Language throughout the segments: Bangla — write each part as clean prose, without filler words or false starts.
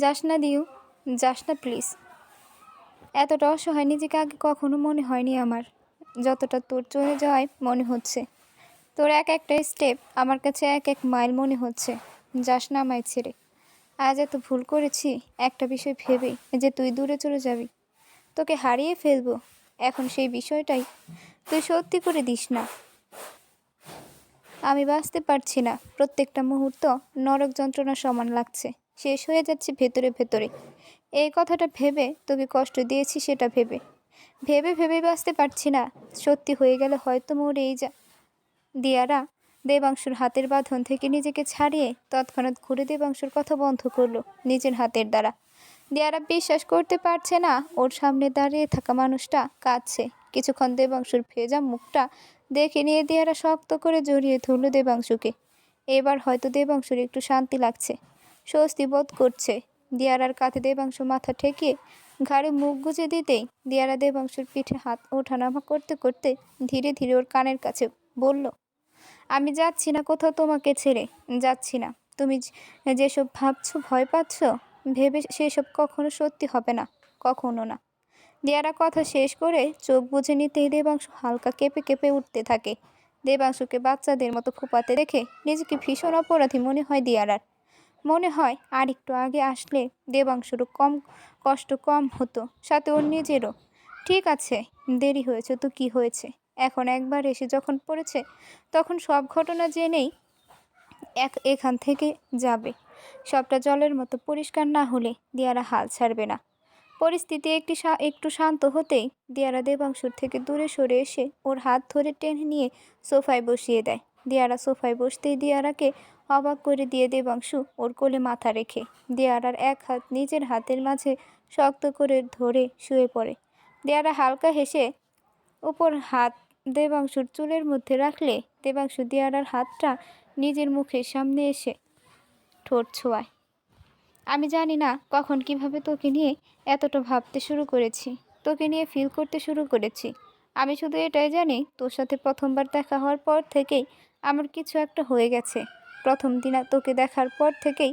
যাস না দিউ, যাস না প্লিজ। এতটা অসহায় নিজেকে আগে কখনো মনে হয়নি আমার, যতটা তোর চলে যাওয়ায় মনে হচ্ছে। তোর এক একটা স্টেপ আমার কাছে এক এক মাইল মনে হচ্ছে। যাস না আমায় ছেড়ে। আজ এত ভুল করেছি একটা বিষয় ভেবেই, যে তুই দূরে চলে যাবি, তোকে হারিয়ে ফেলবো। এখন সেই বিষয়টাই তুই সত্যি করে দিস না। আমি বাঁচতে পারছি না, প্রত্যেকটা মুহূর্ত নরক যন্ত্রণা সমান লাগছে, শেষ হয়ে যাচ্ছে ভেতরে ভেতরে। এই কথাটা ভেবে তোকে কষ্ট দিয়েছি, সেটা ভেবে ভেবে ভেবে বাঁচতে পারছি না। সত্যি হয়ে গেলে হয়তো মরেই যা। দিয়ারা দেবাংশুর হাতের বাঁধন থেকে নিজেকে ছাড়িয়ে তৎক্ষণাৎ ঘুরে দেবাংশুর কথা বন্ধ করলো নিজের হাতের দ্বারা। দিয়ারা বিশ্বাস করতে পারছে না ওর সামনে দাঁড়িয়ে থাকা মানুষটা কাঁদছে। কিছুক্ষণ দেবাংশুর ভেজা মুখটা দেখে নিয়ে দিয়ারা শক্ত করে জড়িয়ে ধরল দেবাংশুকে। এবার হয়তো দেবাংশুর একটু শান্তি লাগছে, স্বস্তি বোধ করছে। দিয়ারার কাঁধে দেবাংশু মাথা ঠেকিয়ে ঘাড়ে মুখ গুজে দিতেই দিয়ারা দেবাংশুর পিঠে হাত ওঠানামা করতে করতে ধীরে ধীরে ওর কানের কাছে বলল, আমি যাচ্ছি না কোথাও, তোমাকে ছেড়ে যাচ্ছি না। তুমি যেসব ভাবছো, ভয় পাচ্ছ, ভেবে সেসব কখনো সত্যি হবে না, কখনো না। দিয়ারা কথা শেষ করে চোখ বুজে নিতেই দেবাংশু হালকা কেঁপে কেঁপে উঠতে থাকে। দেবাংশুকে বাচ্চাদের মতো ফুপাতে দেখে নিজেকে ভীষণ অপরাধী মনে হয় দিয়ারার। মনে হয় আর একটু আগে আসলে দেবাংশুরও কষ্ট কম হতো, সাথে ওর নিজেরও। ঠিক আছে, দেরি হয়েছে তো কি হয়েছে, এখন একবার এসে যখন পড়েছে তখন সব ঘটনা জেনেই এখান থেকে যাবে। সবটা জলের মতো পরিষ্কার না হলে দিয়ারা হাল ছাড়বে না। পরিস্থিতি একটু শান্ত হতেই দিয়ারা দেবাংশুর থেকে দূরে সরে এসে ওর হাত ধরে টেনে নিয়ে সোফায় বসিয়ে দেয়। দিয়ারা সোফায় বসতেই দিয়ারাকে অবাক করে দিয়ে দেবাংশু ওর কোলে মাথা রেখে দিয়ারার এক হাত নিজের হাতের মাঝে শক্ত করে ধরে শুয়ে পড়ে। দিয়ারা হালকা হেসে উপর হাত দেবাংশুর চুলের মধ্যে রাখলে দেবাংশু দিয়ারার হাতটা নিজের মুখের সামনে এসে ঠোঁট ছোঁয়ায়। আমি জানি না কখন কিভাবে তোকে নিয়ে এতটা ভাবতে শুরু করেছি, তোকে নিয়ে ফিল করতে শুরু করেছি। আমি শুধু এটাই জানি, তোর সাথে প্রথমবার দেখা হওয়ার পর থেকেই আমার কিছু একটা হয়ে গেছে। প্রথম দিন তোকে দেখার পর থেকেই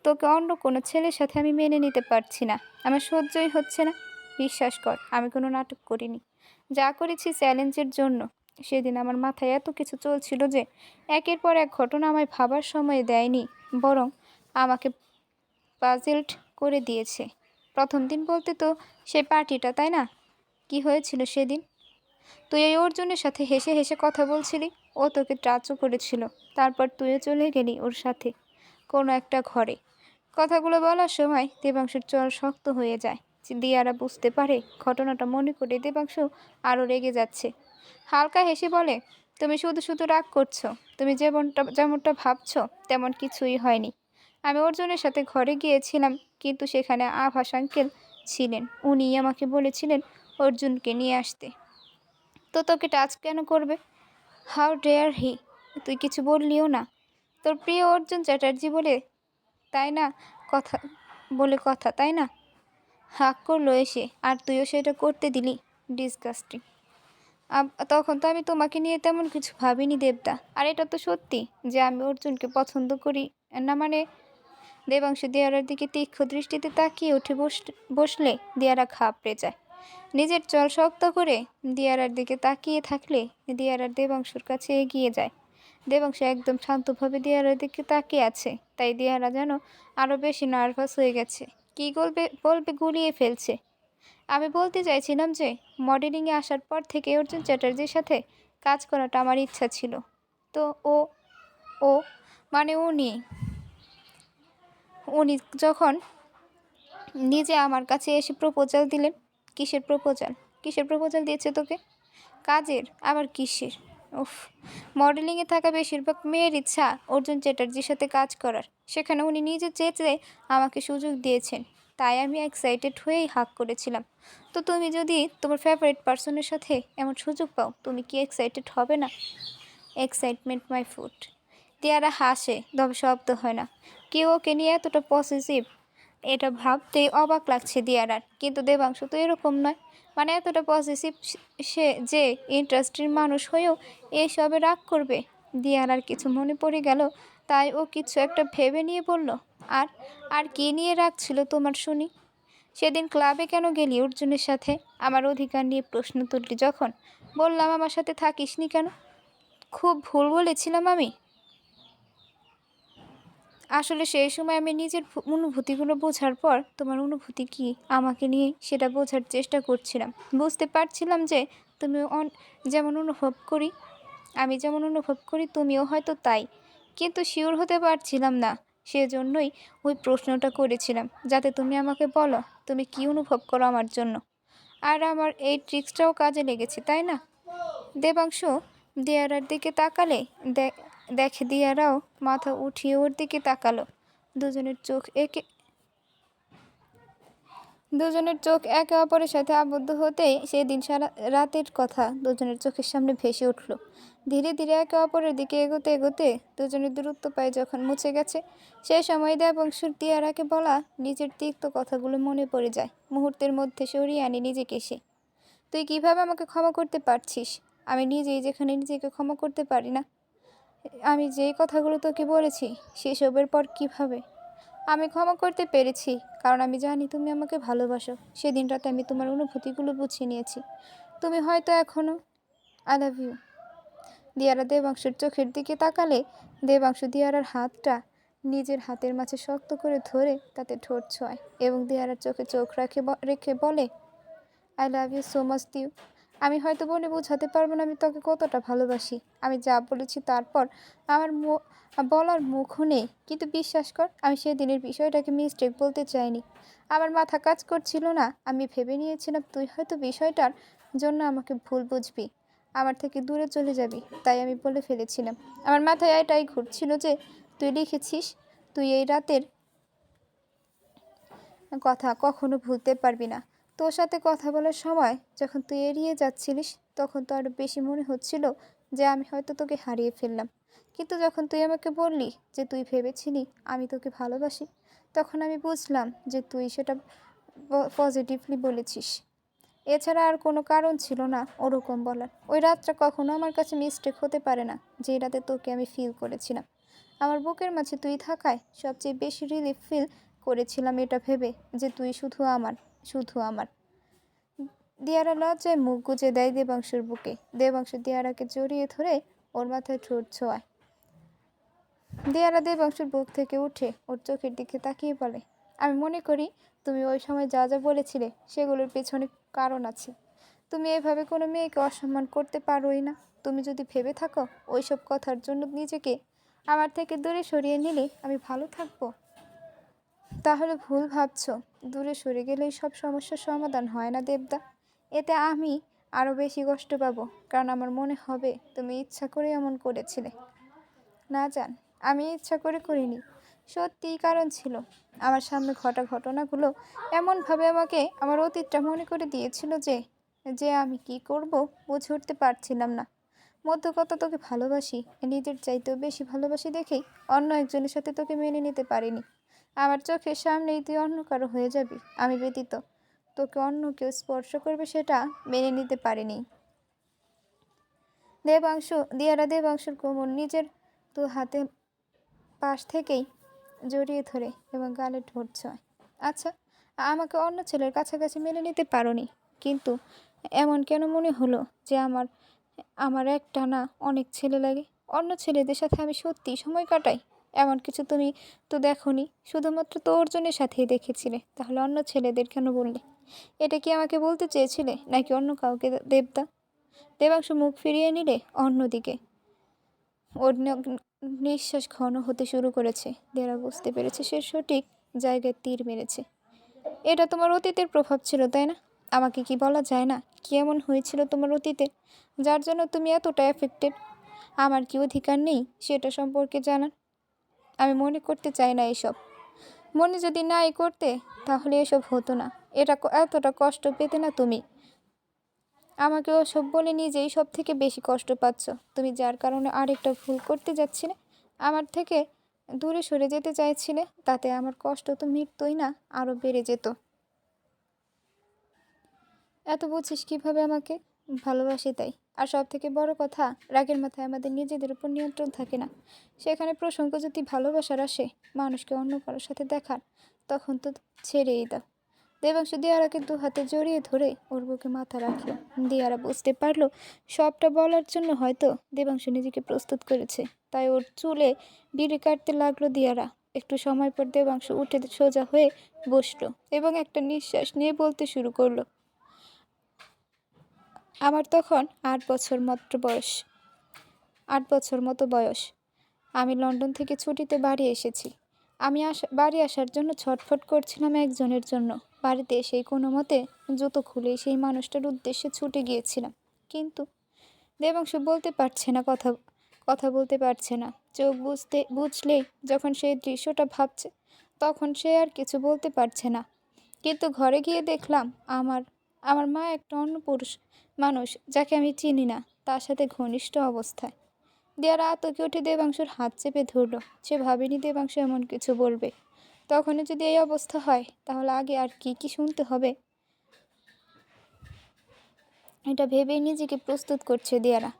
তোকে অন্য কোনো ছেলের সাথে আমি মেনে নিতে পারছি না, আমার সহ্যই হচ্ছে না। বিশ্বাস কর, আমি কোনো নাটক করিনি, যা করেছি চ্যালেঞ্জের জন্য। সেদিন আমার মাথায় এত কিছু চলছিল যে একের পর এক ঘটনা আমায় ভাবার সময় দেয়নি, বরং আমাকে পাজেলড করে দিয়েছে। প্রথম দিন বলতে তো সে পার্টিটা, তাই না? কি হয়েছিল সেদিন? তুই এই অর্জুনের সাথে হেসে হেসে কথা বলছিলি, ও তোকে টাচও করেছিল, তারপর তুইও চলে গেলি ওর সাথে কোনো একটা ঘরে। কথাগুলো বলার সময় দেবাংশুর চল শক্ত হয়ে যায়। দিয়ারা বুঝতে পারে ঘটনাটা মনে করে দেবাংশু আরও রেগে যাচ্ছে। হালকা হেসে বলে, তুমি শুধু শুধু রাগ করছো, তুমি যেমনটা ভাবছো তেমন কিছুই হয়নি। আমি অর্জুনের সাথে ঘরে গিয়েছিলাম, কিন্তু সেখানে আভাস আঙ্কেল ছিলেন। উনি আমাকে বলেছিলেন অর্জুনকে নিয়ে আসতে। তো তোকে টাচ কেন করবে? How dare he! তুই কিছু বললিও না। তোর প্রিয় অর্জুন চ্যাটার্জি বলে, তাই না? কথা তাই না? হাক করলো এসে, আর তুইও সেটা করতে দিলি। ডিসগাস্টিং। তখন তো আমি তোমাকে নিয়ে তেমন কিছু ভাবিনি দেবদা। আর এটা তো সত্যি যে আমি অর্জুনকে পছন্দ করি না। মানে দেবাংশু দিয়ারার দিকে তীক্ষ্ণ দৃষ্টিতে তাকিয়ে উঠে বসলে দিয়ারা ঘাবড়ে যায়। নিজের চল শক্ত করে দিয়ারার দিকে তাকিয়ে থাকলে দিয়ারার দেবাংশুর কাছে এগিয়ে যায়। দেবাংশু একদম শান্তভাবে দিয়ারার দিকে তাকিয়ে আছে, তাই দিয়ারা যেন আরও বেশি নার্ভাস হয়ে গেছে। কী বলবে গুলিয়ে ফেলছে। আমি বলতে চাইছিলাম যে মডেলিংয়ে আসার পর থেকে অর্জুন চ্যাটার্জির সাথে কাজ করাটা আমার ইচ্ছা ছিল। তো ও ও মানে উনি যখন নিজে আমার কাছে এসে প্রপোজাল দিলেন। কিসের প্রপোজাল দিয়েছে তোকে? কাজের? আবার কিসের? উফ, মডেলিংয়ে থাকা বেশিরভাগ মেয়ের ইচ্ছা অর্জুন চ্যাটার্জির সাথে কাজ করার, সেখানে উনি নিজে চেয়ে আমাকে সুযোগ দিয়েছেন, তাই আমি এক্সাইটেড হয়েই হাক করেছিলাম। তো তুমি যদি তোমার ফেভারিট পার্সনের সাথে এমন সুযোগ পাও, তুমি কি এক্সাইটেড হবে না? Excitement my food. টিয়ারা হাসে, তবে শব্দ হয় না। কেউ ওকে নিয়ে এতটা পসেসিভ, এটা ভাবতেই অবাক লাগছে দিয়ারার। কিন্তু দেবাংশু তো এরকম নয়, মানে এতটা পসেসিভ সে যে ইন্টারেস্টের মানুষ হয়েও এসবে রাগ করবে। দিয়ারার কিছু মনে পড়ে গেল তাই ও কিছু একটা ভেবে নিয়ে বলল, আর আর কি নিয়ে রাখছিল তোমার শুনি? সেদিন ক্লাবে কেন গেলি অর্জুনের সাথে? আমার অধিকার নিয়ে প্রশ্ন তুললি যখন, বললাম আমার সাথে থাকিসনি কেন। খুব ভুল বলেছিলাম আমি। আসলে সেই সময় আমি নিজের অনুভূতিগুলো বোঝার পর তোমার অনুভূতি কি আমাকে নিয়ে সেটা বোঝার চেষ্টা করছিলাম। বুঝতে পারছিলাম যে তুমি যেমন অনুভব করি, আমি যেমন অনুভব করি তুমিও হয়তো তাই, কিন্তু শিওর হতে পারছিলাম না। সেজন্যই ওই প্রশ্নটা করেছিলাম, যাতে তুমি আমাকে বলো তুমি কি অনুভব করো আমার জন্য। আর আমার এই ট্রিক্সটাও কাজে লেগেছে, তাই না? দেবাংশু দিয়ারার দিকে তাকালে দেখে দিয়ারাও মাথা উঠিয়ে ওর দিকে তাকালো। দুজনের চোখ একে দুজনের চোখ একে অপরের সাথে আবদ্ধ হতেই সেদিন সারা রাতের কথা দুজনের চোখের সামনে ভেসে উঠল। ধীরে ধীরে একে অপরের দিকে এগোতে এগোতে দুজনের দূরত্ব পায় যখন মুছে গেছে, সেই সময় দেবাংশুর দিয়ারাকে বলা নিজের তিক্ত কথাগুলো মনে পড়ে যায়। মুহূর্তের মধ্যে সরিয়ে আনি নিজেকে সে। তুই কিভাবে আমাকে ক্ষমা করতে পারছিস? আমি নিজেই যেখানে নিজেকে ক্ষমা করতে পারি না। আমি যেই কথাগুলো তোকে বলেছি সেসবের পর কিভাবে আমি ক্ষমা করতে পেরেছি? কারণ আমি জানি তুমি আমাকে ভালোবাসো। সেদিন রাতে আমি তোমার অনুভূতিগুলো বুঝিয়ে নিয়েছি। তুমি হয়তো এখনও আই লাভ ইউ। দিয়ারা দেবাংশুর চোখের দিকে তাকালে দেবাংশু দিয়ারার হাতটা নিজের হাতের মাঝে শক্ত করে ধরে তাতে ঠোঁট ছোঁয় এবং দিয়ারার চোখে চোখ রেখে বলে, I love you so much দিউ। আমি হয়তো বলে বোঝাতে পারবো না আমি তোকে কতটা ভালোবাসি। আমি যা বলেছি তারপর আমার বলার মুখও নেই, কিন্তু বিশ্বাস কর আমি সেদিনের বিষয়টাকে মিস্টেক বলতে চাইনি। আমার মাথা কাজ করছিল না। আমি ভেবে নিয়েছিলাম তুই হয়তো বিষয়টার জন্য আমাকে ভুল বুঝবি, আমার থেকে দূরে চলে যাবি, তাই আমি বলে ফেলেছিলাম। আমার মাথায় এটাই ঘুরছিল যে তুই লিখেছিস তুই এই রাতের কথা কখনো ভুলতে পারবি না। তোর সাথে কথা বলার সময় যখন তুই এড়িয়ে যাচ্ছিলিস তখন তো আরও বেশি মনে হচ্ছিল যে আমি হয়তো তোকে হারিয়ে ফেললাম। কিন্তু যখন তুই আমাকে বললি যে তুই ভেবেছিলি আমি তোকে ভালোবাসি, তখন আমি বুঝলাম যে তুই সেটা পজিটিভলি বলেছিস। এছাড়া আর কোনো কারণ ছিল না ওরকম বলার। ওই রাতটা কখনো আমার কাছে মিস্টেক হতে পারে না। যে রাতে তোকে আমি ফিল করেছিলাম আমার বুকের মাঝে তুই থাকায় সবচেয়ে বেশি রিলিফ ফিল করেছিলাম এটা ভেবে যে তুই শুধু আমার, শুধু আমার। দিয়ারা লজ্জায় মুখ গুজে দেয় দেবাংশুর বুকে। দেবাংশু দিয়ারাকে জড়িয়ে ধরে ওর মাথায় ঠোঁট ছোঁয়ায়। দিয়ারা দেবাংশুর বুক থেকে উঠে ওর চোখের দিকে তাকিয়ে বলে, আমি মনে করি তুমি ওই সময় যা যা বলেছিলে সেগুলোর পেছনে কারণ আছে। তুমি এভাবে কোনো মেয়েকে অসম্মান করতে পারোই না। তুমি যদি ভেবে থাকো ওইসব কথার জন্য নিজেকে আমার থেকে দূরে সরিয়ে নিলে আমি ভালো থাকবো, তাহলে ভুল ভাবছো। দূরে সরে গেলেই সব সমস্যার সমাধান হয় না দেবদা। এতে আমি আরও বেশি কষ্ট পাবো, কারণ আমার মনে হবে তুমি ইচ্ছা করে এমন করেছিলে। না জান, আমি ইচ্ছা করে করিনি। সত্যিই কারণ ছিল। আমার সামনে ঘটা ঘটনাগুলো এমনভাবে আমাকে আমার অতীতটা মনে করে দিয়েছিল যে যে আমি কি করব বুঝে উঠতে পারছিলাম না। মধ্য কথা তোকে ভালোবাসি, নিজের চাইতেও বেশি ভালোবাসি দেখেই অন্য একজনের সাথে তোকে মেনে নিতে পারিনি। আমার চোখের সামনেই তুই অন্য কারো হয়ে যাবি আমি ব্যতীত তোকে অন্য কেউ স্পর্শ করবে সেটা মেনে নিতে পারিনি। দিয়ারা দেবাংশুর কোমর নিজের দু হাতে পাশ থেকেই জড়িয়ে ধরে এবং গালে ঠোঁট ছোঁয়। আচ্ছা, আমাকে অন্য ছেলের কাছাকাছি মেনে নিতে পারোনি, কিন্তু এমন কেন মনে হলো যে আমার আমার একটা না অনেক ছেলে লাগে? অন্য ছেলেদের সাথে আমি সত্যিই সময় কাটাই? এমন কিছু তুমি তো দেখোনি, শুধুমাত্র তো অর্জুনের সাথেই দেখেছিলে। তাহলে অন্য ছেলেদের কেন বললে? এটা কি আমাকে বলতে চেয়েছিলে নাকি অন্য কাউকে দেবদা? দেবাংশু মুখ ফিরিয়ে নিলে অন্যদিকে। ওর নিঃশ্বাস ঘন হতে শুরু করেছে। দেরা বুঝতে পেরেছে সে সঠিক জায়গায় তীর মেরেছে। এটা তোমার অতীতের প্রভাব ছিল, তাই না? আমাকে কি বলা যায় না কি এমন হয়েছিল তোমার অতীতে যার জন্য তুমি এতটা এফেক্টেড? আমার কি অধিকার নেই সেটা সম্পর্কে জানার? আমি মনে করতে চাই না এসব। মনে যদি নাই করতে তাহলে এসব হতো না। এতটা কষ্ট পেতে না তুমি। আমাকে ওসব বলে নিজেই সব থেকে বেশি কষ্ট পাচ্ছ তুমি, যার কারণে আরেকটা ভুল করতে যাচ্ছিলে, আমার থেকে দূরে সরে যেতে চাইছিলে। তাতে আমার কষ্ট তো মিটতোই না, আরও বেড়ে যেত। এত বুঝিস কিভাবে আমাকে ভালোবাসি তাই। আর সব থেকে বড় কথা, রাগের মাথায় আমাদের নিজেদের উপর নিয়ন্ত্রণ থাকে না। সেখানে প্রসঙ্গ যদি ভালোবাসার আসে, মানুষকে অন্য কারোর সাথে দেখার, তখন তো ছেড়েই দাও। দেবাংশু দিয়ারাকে দু হাতে জড়িয়ে ধরে ওর বুকে মাথা রাখলো। দিয়ারা বুঝতে পারলো সবটা বলার জন্য হয়তো দেবাংশু নিজেকে প্রস্তুত করেছে, তাই ওর চুলে বিড়ি কাটতে লাগলো দিয়ারা। একটু সময় পর দেবাংশু উঠে সোজা হয়ে বসলো এবং একটা নিঃশ্বাস নিয়ে বলতে শুরু করলো, আমার তখন 8 বছর মাত্র বয়স, 8 বছর মতো বয়স। আমি লন্ডন থেকে ছুটিতে বাড়ি এসেছি। আমি বাড়ি আসার জন্য ছটফট করছিলাম একজনের জন্য। বাড়িতে এসেই কোনো মতে জুতো খুলেই সেই মানুষটার উদ্দেশ্যে ছুটে গিয়েছিলাম। কিন্তু দেবাংশু বলতে পারছে না, কথা কথা বলতে পারছে না। চোখ বুঝলেই যখন সেই দৃশ্যটা ভাবছে, তখন সে আর কিছু বলতে পারছে না। কিন্তু ঘরে গিয়ে দেখলাম আমার আমার মা একটা অন্য পুরুষ মানুষ, যাকে আমি চিনি না, তার সাথে ঘনিষ্ঠ অবস্থায়। দিয়ারা আতকে উঠে দেবাংশুর হাত চেপে ধরল। সে ভাবেনি দেবাংশু এমন কিছু বলবে। তখনই যদি এই অবস্থা হয়, তাহলে আগে আর কি কি শুনতে হবে, এটা ভেবেই নিজেকে প্রস্তুত করছে দিয়ারা।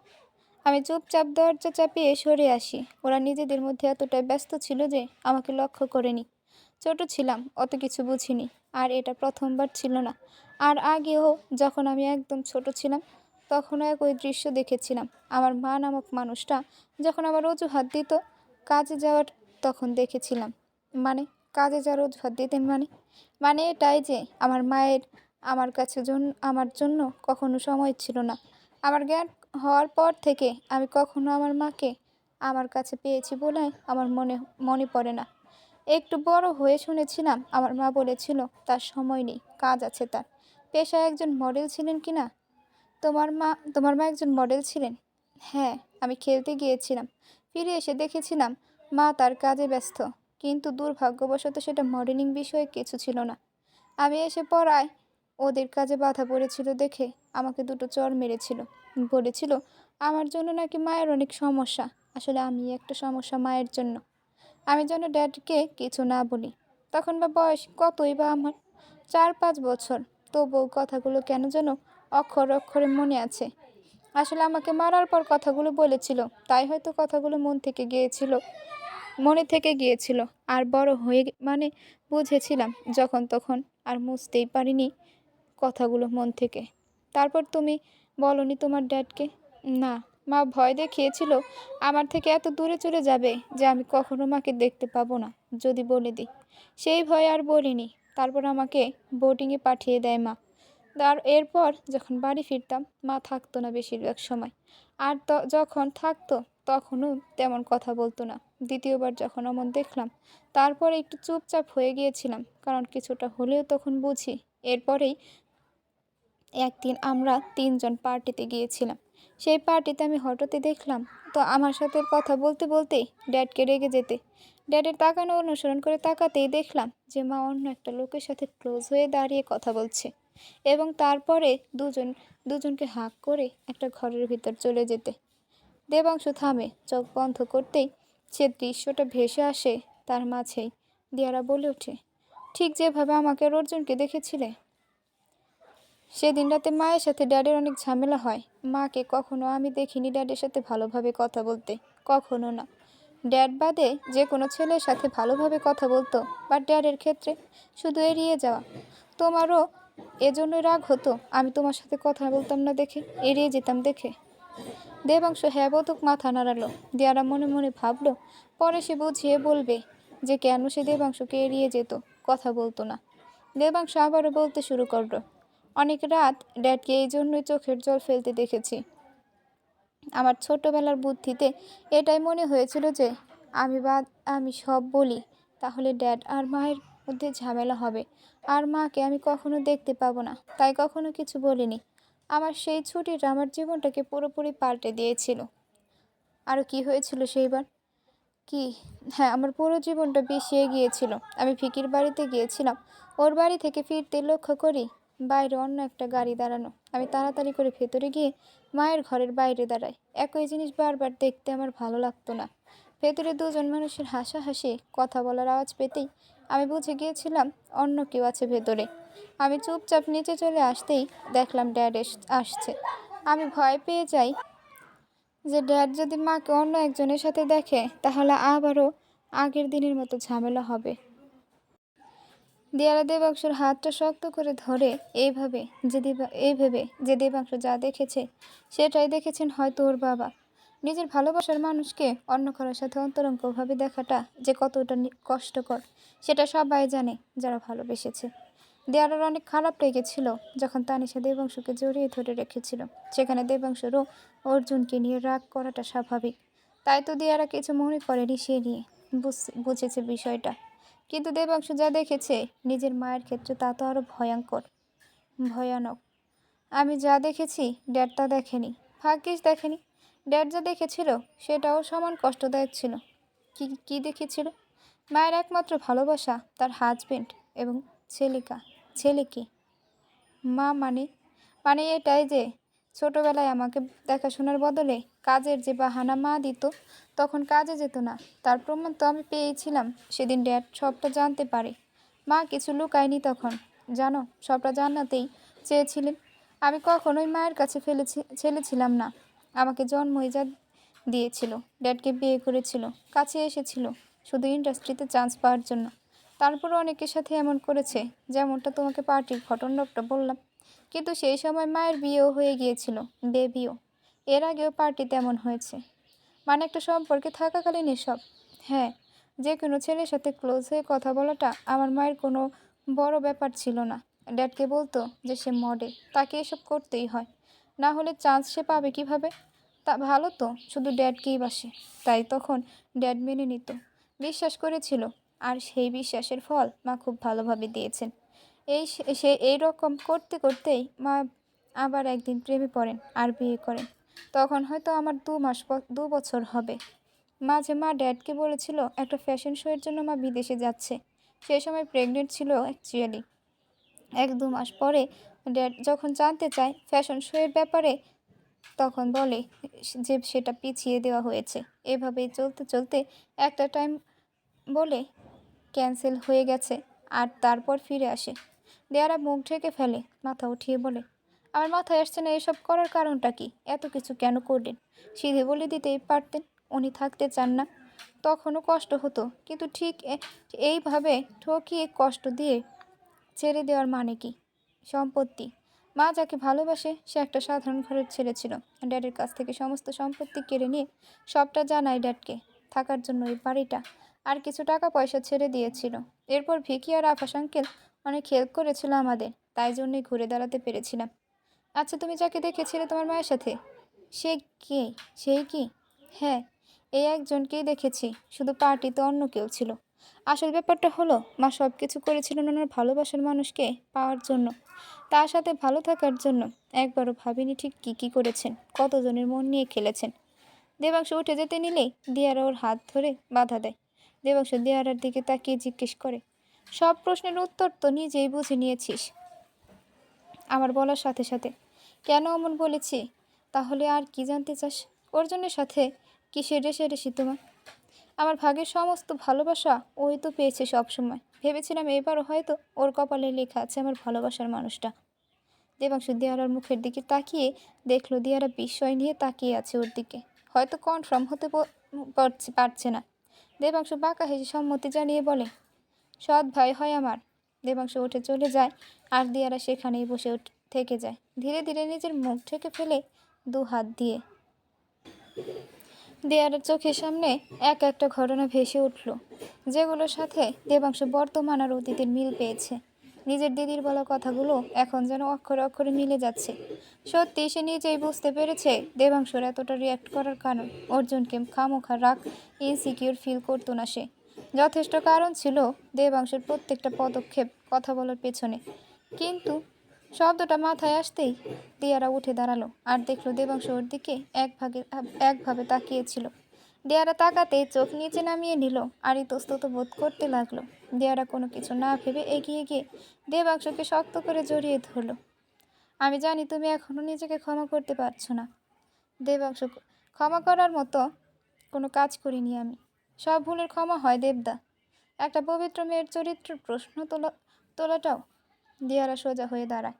আমি চুপচাপ দরজা চাপিয়ে সরে আসি। ওরা নিজেদের মধ্যে এতটাই ব্যস্ত ছিল যে আমাকে লক্ষ্য করেনি। ছোট ছিলাম, অত কিছু বুঝিনি। আর এটা প্রথমবার ছিল না। আর আগেও যখন আমি একদম ছোট ছিলাম, তখনও একই দৃশ্য দেখেছিলাম। আমার মা নামক মানুষটা যখন আমার অজুহাত দিত কাজে যাওয়ার, তখন দেখেছিলাম। মানে কাজে যাওয়ার অজুহাত দিতেন, মানে এটাই যে আমার মায়ের আমার জন্য কখনো সময় ছিল না। আমার জ্ঞান হওয়ার পর থেকে আমি কখনো আমার মাকে আমার কাছে পেয়েছি বলে আমার মনে পড়ে না। একটু বড় হয়ে শুনেছিলাম আমার মা বলেছিল তার সময় নেই, কাজ আছে তার। পেশায় একজন মডেল ছিলেন কি না? তোমার মা একজন মডেল ছিলেন? হ্যাঁ, আমি খেলতে গিয়েছিলাম। ফিরে এসে দেখেছিলাম মা তার কাজে ব্যস্ত। কিন্তু দুর্ভাগ্যবশত সেটা মডেলিং বিষয়ে কিছু ছিল না। আমি এসে পড়ায় ওদের কাজে বাধা পড়েছিল দেখে আমাকে দুটো চড় মেরেছিল। বলেছিল আমার জন্য নাকি মায়ের অনেক সমস্যা। আসলে আমি একটা সমস্যা মায়ের জন্য। আমি যেন ড্যাডকে কিছু না বলি। তখন বা বয়স কতই বা আমার, 4-5 বছর। তবুও কথাগুলো কেন যেন অক্ষরে অক্ষরে মনে আছে। আসলে আমাকে মারার পর কথাগুলো বলেছিল, তাই হয়তো কথাগুলো মনে থেকে গিয়েছিল। আর বড় হয়ে বুঝেছিলাম যখন তখন, আর মুছতেই পারিনি কথাগুলো মন থেকে। তারপর তুমি বলনি তোমার ড্যাডকে? না, মা ভয় দেখিয়েছিল আমার থেকে এত দূরে চলে যাবে যে আমি কখনো মাকে দেখতে পাবো না যদি বলে দিই। সেই ভয় আর বলিনি। তারপর আমাকে বোর্ডিংয়ে পাঠিয়ে দেয় মা। এরপর যখন বাড়ি ফিরতাম, মা থাকতো না বেশিরভাগ সময়। আর যখন থাকতো, তখনও তেমন কথা বলতো না। দ্বিতীয়বার যখন অমন দেখলাম, তারপরে একটু চুপচাপ হয়ে গিয়েছিলাম, কারণ কিছুটা হলেও তখন বুঝি। এরপরেই একদিন আমরা 3জন পার্টিতে গিয়েছিলাম। সেই পার্টিতে আমি হঠাৎই দেখলাম তো আমার সাথে কথা বলতে বলতেই ড্যাডকে রেগে যেতে। ড্যাডের তাকানো অনুসরণ করে তাকাতেই দেখলাম যে মা অন্য একটা লোকের সাথে ক্লোজ হয়ে দাঁড়িয়ে কথা বলছে, এবং তারপরে দুজনকে হাঁক করে একটা ঘরের ভিতর চলে যেতে। দেবাংশু থামে। চোখ বন্ধ করতেই সে দৃশ্যটা ভেসে আসে তার মাঝেই। দিয়ারা বলে ওঠে, ঠিক যেভাবে আমাকে আর অর্জুনকে দেখেছিলে। সেদিন রাতে মায়ের সাথে ড্যাডের অনেক ঝামেলা হয়। মাকে কখনো আমি দেখিনি ড্যাডের সাথে ভালোভাবে কথা বলতে, কখনো না। ড্যাড বাদে যে কোনো ছেলের সাথে ভালোভাবে কথা বলতো, বা ড্যাডের ক্ষেত্রে শুধু এড়িয়ে যাওয়া। তোমারও এজন্যই রাগ হতো আমি তোমার সাথে কথা বলতাম না দেখে, এড়িয়ে যেতাম দেখে? দেবাংশু হ্যাঁ বোধক মাথা নাড়ালো। দিয়ারা মনে মনে ভাবলো পরে সে বুঝিয়ে বলবে যে কেন সে দেবাংশুকে এড়িয়ে যেত, কথা বলতো না। দেবাংশু আবারও বলতে শুরু করলো, অনেক রাত ড্যাডকে এই জন্যই চোখের জল ফেলতে দেখেছি। আমার ছোটবেলার বুদ্ধিতে এটাই মনে হয়েছিল যে আমি সব বলি তাহলে ড্যাড আর মায়ের মধ্যে ঝামেলা হবে, আর মাকে আমি কখনো দেখতে পাবো না, তাই কখনো কিছু বলিনি। আমার সেই ছুটিটা আমার জীবনটাকে পুরোপুরি পাল্টে দিয়েছিল। আরও কি হয়েছিল সেইবার? কি? হ্যাঁ, আমার পুরো জীবনটা বিষিয়ে গিয়েছিল। আমি ভিকির বাড়িতে গিয়েছিলাম। ওর বাড়ি থেকে ফিরতে লক্ষ্য করি বাইরে অন্য একটা গাড়ি দাঁড়ানো। আমি তাড়াতাড়ি করে ভেতরে গিয়ে মায়ের ঘরের বাইরে দাঁড়াই। একই জিনিস বারবার দেখতে আমার ভালো লাগতো না। ভেতরে দুজন মানুষের হাসাহাসি, কথা বলার আওয়াজ পেতেই আমি বুঝে গিয়েছিলাম অন্য কেউ আছে ভেতরে। আমি চুপচাপ নিচে চলে আসতেই দেখলাম ড্যাড আসছে। আমি ভয় পেয়ে যাই যে ড্যাড যদি মাকে অন্য একজনের সাথে দেখে তাহলে আবারও আগের দিনের মতো ঝামেলা হবে। দিয়ারা দেবাংশুর হাতটা শক্ত করে ধরে এই ভেবে যে দেবাংশু যা দেখেছে সেটাই দেখেছেন হয়তো ওর বাবা। নিজের ভালোবাসার মানুষকে অন্য কারোর সাথে অন্তরঙ্গভাবে দেখাটা যে কতটা কষ্টকর সেটা সবাই জানে যারা ভালোবেসেছে। দেয়ারার অনেক খারাপ লেগেছিল যখন তানিশা দেবাংশুকে জড়িয়ে ধরে রেখেছিল। সেখানে দেবাংশুরও অর্জুনকে নিয়ে রাগ করাটা স্বাভাবিক। তাই তো দেয়ারা কিছু মনে করেনি সে নিয়ে, বুঝেছে বিষয়টা। কিন্তু দেবাংশু যা দেখেছে নিজের মায়ের ক্ষেত্রে তা তো আরও ভয়ানক। আমি যা দেখেছি ড্যাড তা দেখেনি, ভাগ্যিস দেখেনি। ড্যাড যা দেখেছিল সেটাও সমান কষ্টদায়ক ছিল। কি দেখেছিল? মায়ের একমাত্র ভালোবাসা তার হাজবেন্ড এবং ছেলেকে। মা মানে এটাই যে ছোটবেলায় আমাকে দেখাশোনার বদলে কাজের যে বাহানা মা দিত, তখন কাজে যেত না। তার প্রমাণ তো আমি পেয়েছিলাম সেদিন। ড্যাড সবটা জানতে পারে। মা কিছু লুকায়নি তখন, জানো, সবটা জানাতেই চেয়েছিলেন। আমি কখনোই মায়ের কাছে ছেলে ছিলাম না। আমাকে জন্মই যা দিয়েছিল, ড্যাডকে বিয়ে করেছিল, কাছে এসেছিল শুধু ইন্ডাস্ট্রিতে চান্স পাওয়ার জন্য। তারপরও অনেকের সাথে এমন করেছে, যেমনটা তোমাকে পার্টির ঘটনাটা বললাম। কিন্তু সেই সময় মায়ের বিয়েও হয়ে গিয়েছিল, বেবিও। এর আগেও পার্টিতে এমন হয়েছে। মানে একটা সম্পর্কে থাকাকালীন এসব। হ্যাঁ, যে কোনো ছেলের সাথে ক্লোজ হয়ে কথা বলাটা আমার মায়ের কোনো বড় ব্যাপার ছিল না। ড্যাডকে বলতো যে সে মডেল, তাকে এসব করতেই হয়, না হলে চান্স সে পাবে কিভাবে। তা ভালো তো, শুধু ড্যাডকেই বাসে, তাই তখন ড্যাড মেনে নিত, বিশ্বাস করেছিল। আর সেই বিশ্বাসের ফল মা খুব ভালোভাবে দিয়েছেন। সে এই রকম করতে করতেই মা আবার একদিন প্রেমে পড়েন আর বিয়ে করেন। তখন হয়তো আমার 2 বছর হবে। মা ড্যাডকে বলেছিল একটা ফ্যাশন শোয়ের জন্য মা বিদেশে যাচ্ছে। সেই সময় প্রেগনেন্ট ছিল অ্যাকচুয়ালি। 1-2 মাস পরে ড্যাড যখন জানতে চায় ফ্যাশন শোয়ের ব্যাপারে, তখন বলে যে সেটা পিছিয়ে দেওয়া হয়েছে। এভাবেই চলতে চলতে একটা টাইম বলে ক্যান্সেল হয়ে গেছে। আর তারপর ফিরে আসে। দেয়ারা মুখ ঢেকে ফেলে, মাথা উঠিয়ে বলে, আমার মাথায় আসছে না এসব করার কারণটা কি, এত কিছু কেন করলেন? সিধে বলে দিতেই পারতেন উনি থাকতে চান না। তখনও কষ্ট হতো, কিন্তু ঠিক এইভাবে ঠকিয়ে কষ্ট দিয়ে ছেড়ে দেওয়ার মানে কি? সম্পত্তি। মা যাকে ভালোবাসে সে একটা সাধারণ ঘরের ছেলে ছিল। ড্যাডের কাছ থেকে সমস্ত সম্পত্তি কেড়ে নিয়ে সবটা জানায় ড্যাডকে, থাকার জন্য এই বাড়িটা আর কিছু টাকা পয়সা ছেড়ে দিয়েছিল। এরপর ভিকি আর আফাস আঙ্কেল অনেক হেল্প করেছিল আমাদের, তাই জন্যই ঘুরে দাঁড়াতে পেরেছিলাম। আচ্ছা, তুমি যাকে দেখেছিলে তোমার মায়ের সাথে, সে কে? সেই কি? হ্যাঁ, এই একজনকেই দেখেছি, শুধু পার্টিতে অন্য কেউ ছিল। আসল ব্যাপারটা হলো মা সব কিছু করেছিলেন ওনার ভালোবাসার মানুষকে পাওয়ার জন্য, তার সাথে ভালো থাকার জন্য। একবারও ভাবিনি ঠিক কী করেছেন, কতজনের মন নিয়ে খেলেছেন। দেবাংশ উঠে যেতে নিলেই দিয়ারা ওর হাত ধরে বাধা দেয়। দেবাংশ দিয়ারার দিকে তাকিয়ে জিজ্ঞেস করে, সব প্রশ্নের উত্তর তো নিজেই বুঝে নিয়েছিস আমার বলার সাথে সাথে। কেন অমন বলেছি? তাহলে আর কি জানতে চাস? অর্জুনের সাথে কিসের রেষারেষি তোমার? আমার ভাগের সমস্ত ভালোবাসা ওই তো পেয়েছে সব সময়। ভেবেছিলাম এবারও হয়তো ওর কপালে লেখা আছে আমার ভালোবাসার মানুষটা। দেবাংশু দিয়ারার মুখের দিকে তাকিয়ে দেখলো দিয়ারা বিস্ময় নিয়ে তাকিয়ে আছে ওর দিকে, হয়তো কনফার্ম হতে পারছে না। দেবাংশু বাঁকা হেসে সম্মতি জানিয়ে বলে, সৎ ভাই হয় আমার। দেবাংশু উঠে চলে যায় আর দিয়ারা সেখানেই বসে থেকে যায়, ধীরে ধীরে নিজের মুখ ঢেকে ফেলে 2 হাত দিয়ে। দিয়ারার চোখের সামনে একটা ঘটনা ভেসে উঠল, যেগুলোর সাথে দেবাংশু বর্তমান আর অতীতের মিল পেয়েছে। নিজের দিদির বলা কথাগুলো এখন যেন অক্ষরে অক্ষরে মিলে যাচ্ছে। সত্যি সে নিজেই বুঝতে পেরেছে দেবাংশুর এতটা রিয়াক্ট করার কারণ। অর্জুনকে খামোখা রাগ, ইনসিকিউর ফিল করতো না সে। যথেষ্ট কারণ ছিল দেবাংশুর প্রত্যেকটা পদক্ষেপ, কথা বলার পেছনে। কিন্তু শব্দটা মাথায় আসতেই দিয়ারা উঠে দাঁড়ালো আর দেখলো দেবাংশু ওর দিকে একভাবে তাকিয়েছিল। দিয়ারা তাকাতেই চোখ নিচে নামিয়ে নিল আর ইতস্তত বোধ করতে লাগলো। দিয়ারা কোনো কিছু না ভেবে এগিয়ে গিয়ে দেবাংশুকে শক্ত করে জড়িয়ে ধরলো। আমি জানি তুমি এখনও নিজেকে ক্ষমা করতে পারছো না। দেবাংশু, ক্ষমা করার মতো কোনো কাজ করিনি আমি। সব ভুলের ক্ষমা হয় দেবদা, একটা পবিত্র মেয়ের চরিত্র প্রশ্ন তোলাটাও। দিয়ারা সোজা হয়ে দাঁড়ায়।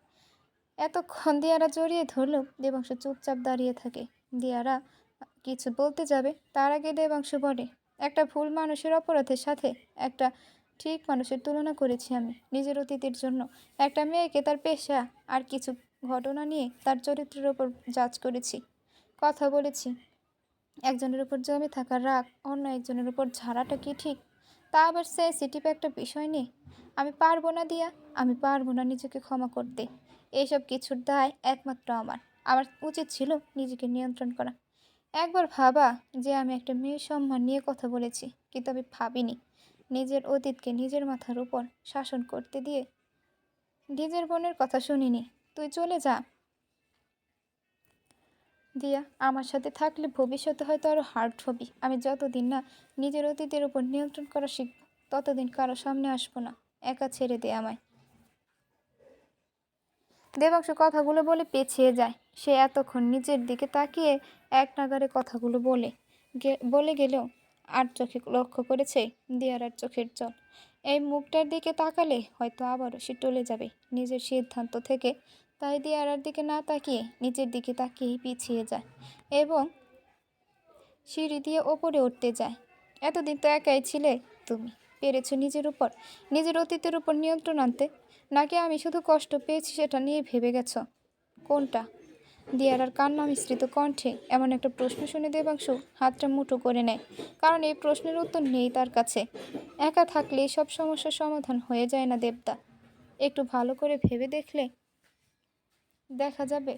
এতক্ষণ দিয়ারা জড়িয়ে ধরল। দেবাংশ চুপচাপ দাঁড়িয়ে থাকে। দিয়ারা কিছু বলতে যাবে, তার আগে দেবাংশ বলে, একটা ভুল মানুষের অপরাধের সাথে একটা ঠিক মানুষের তুলনা করেছি আমি নিজের অতীতের জন্য। একটা মেয়েকে তার পেশা আর কিছু ঘটনা নিয়ে তার চরিত্রের ওপর জাজ করেছি, কথা বলেছি। একজনের উপর জমে থাকা রাগ অন্য একজনের উপর ঝাড়াটা কি ঠিক? তা আবার সেন্সিটিভ একটা বিষয় নিয়ে। আমি পারবো না দিয়া, আমি পারবো না নিজেকে ক্ষমা করতে। এইসব কিছুর দায় একমাত্র আমার। আমার উচিত ছিল নিজেকে নিয়ন্ত্রণ করা। একবার ভাবা যে আমি একটা মেয়ের সম্মান নিয়ে কথা বলেছি, কিন্তু আমি ভাবিনি নিজের অতীতকে নিজের মাথার উপর শাসন করতে দিয়ে। নিজের বোনের কথা শুনিনি। তুই চলে যা দিয়া, আমার সাথে থাকলে ভবিষ্যতে হয়তো আরও হার্ট হবি। আমি যতদিন না নিজের অতীতের উপর নিয়ন্ত্রণ করা শিখব, ততদিন কারো সামনে আসবো না। একা ছেড়ে দে আমায়। দেবাংশ কথাগুলো বলে পেছিয়ে যায়। সে এতক্ষণ নিজের দিকে তাকিয়ে এক নাগারে কথাগুলো বলে গেলেও আর চোখে লক্ষ্য করেছে দিয়ারার চোখের জল। এই মুখটার দিকে তাকালে হয়তো আবারও সে টলে যাবে নিজের সিদ্ধান্ত থেকে। তাই দিয়ারার দিকে না তাকিয়ে নিজের দিকে তাকিয়েই পিছিয়ে যায় এবং সিঁড়ি দিয়ে ওপরে উঠতে যায়। এতদিন তো একাই ছিলে তুমি। পেরেছো নিজের অতীতের উপর নিয়ন্ত্রণ আনতে, নাকি আমি শুধু কষ্ট পেয়েছি সেটা নিয়ে ভেবে গেছো? কোনটা? দিয়ারার কান্না মিশ্রিত কণ্ঠে এমন একটা প্রশ্ন শুনে দেবাংশু হাতটা মুঠো করে নেয়। কারণ এই প্রশ্নের উত্তর নেই তার কাছে। একা থাকলে সব সমস্যার সমাধান হয়ে যায় না দেবদা? একটু ভালো করে ভেবে দেখলে দেখা যাবে।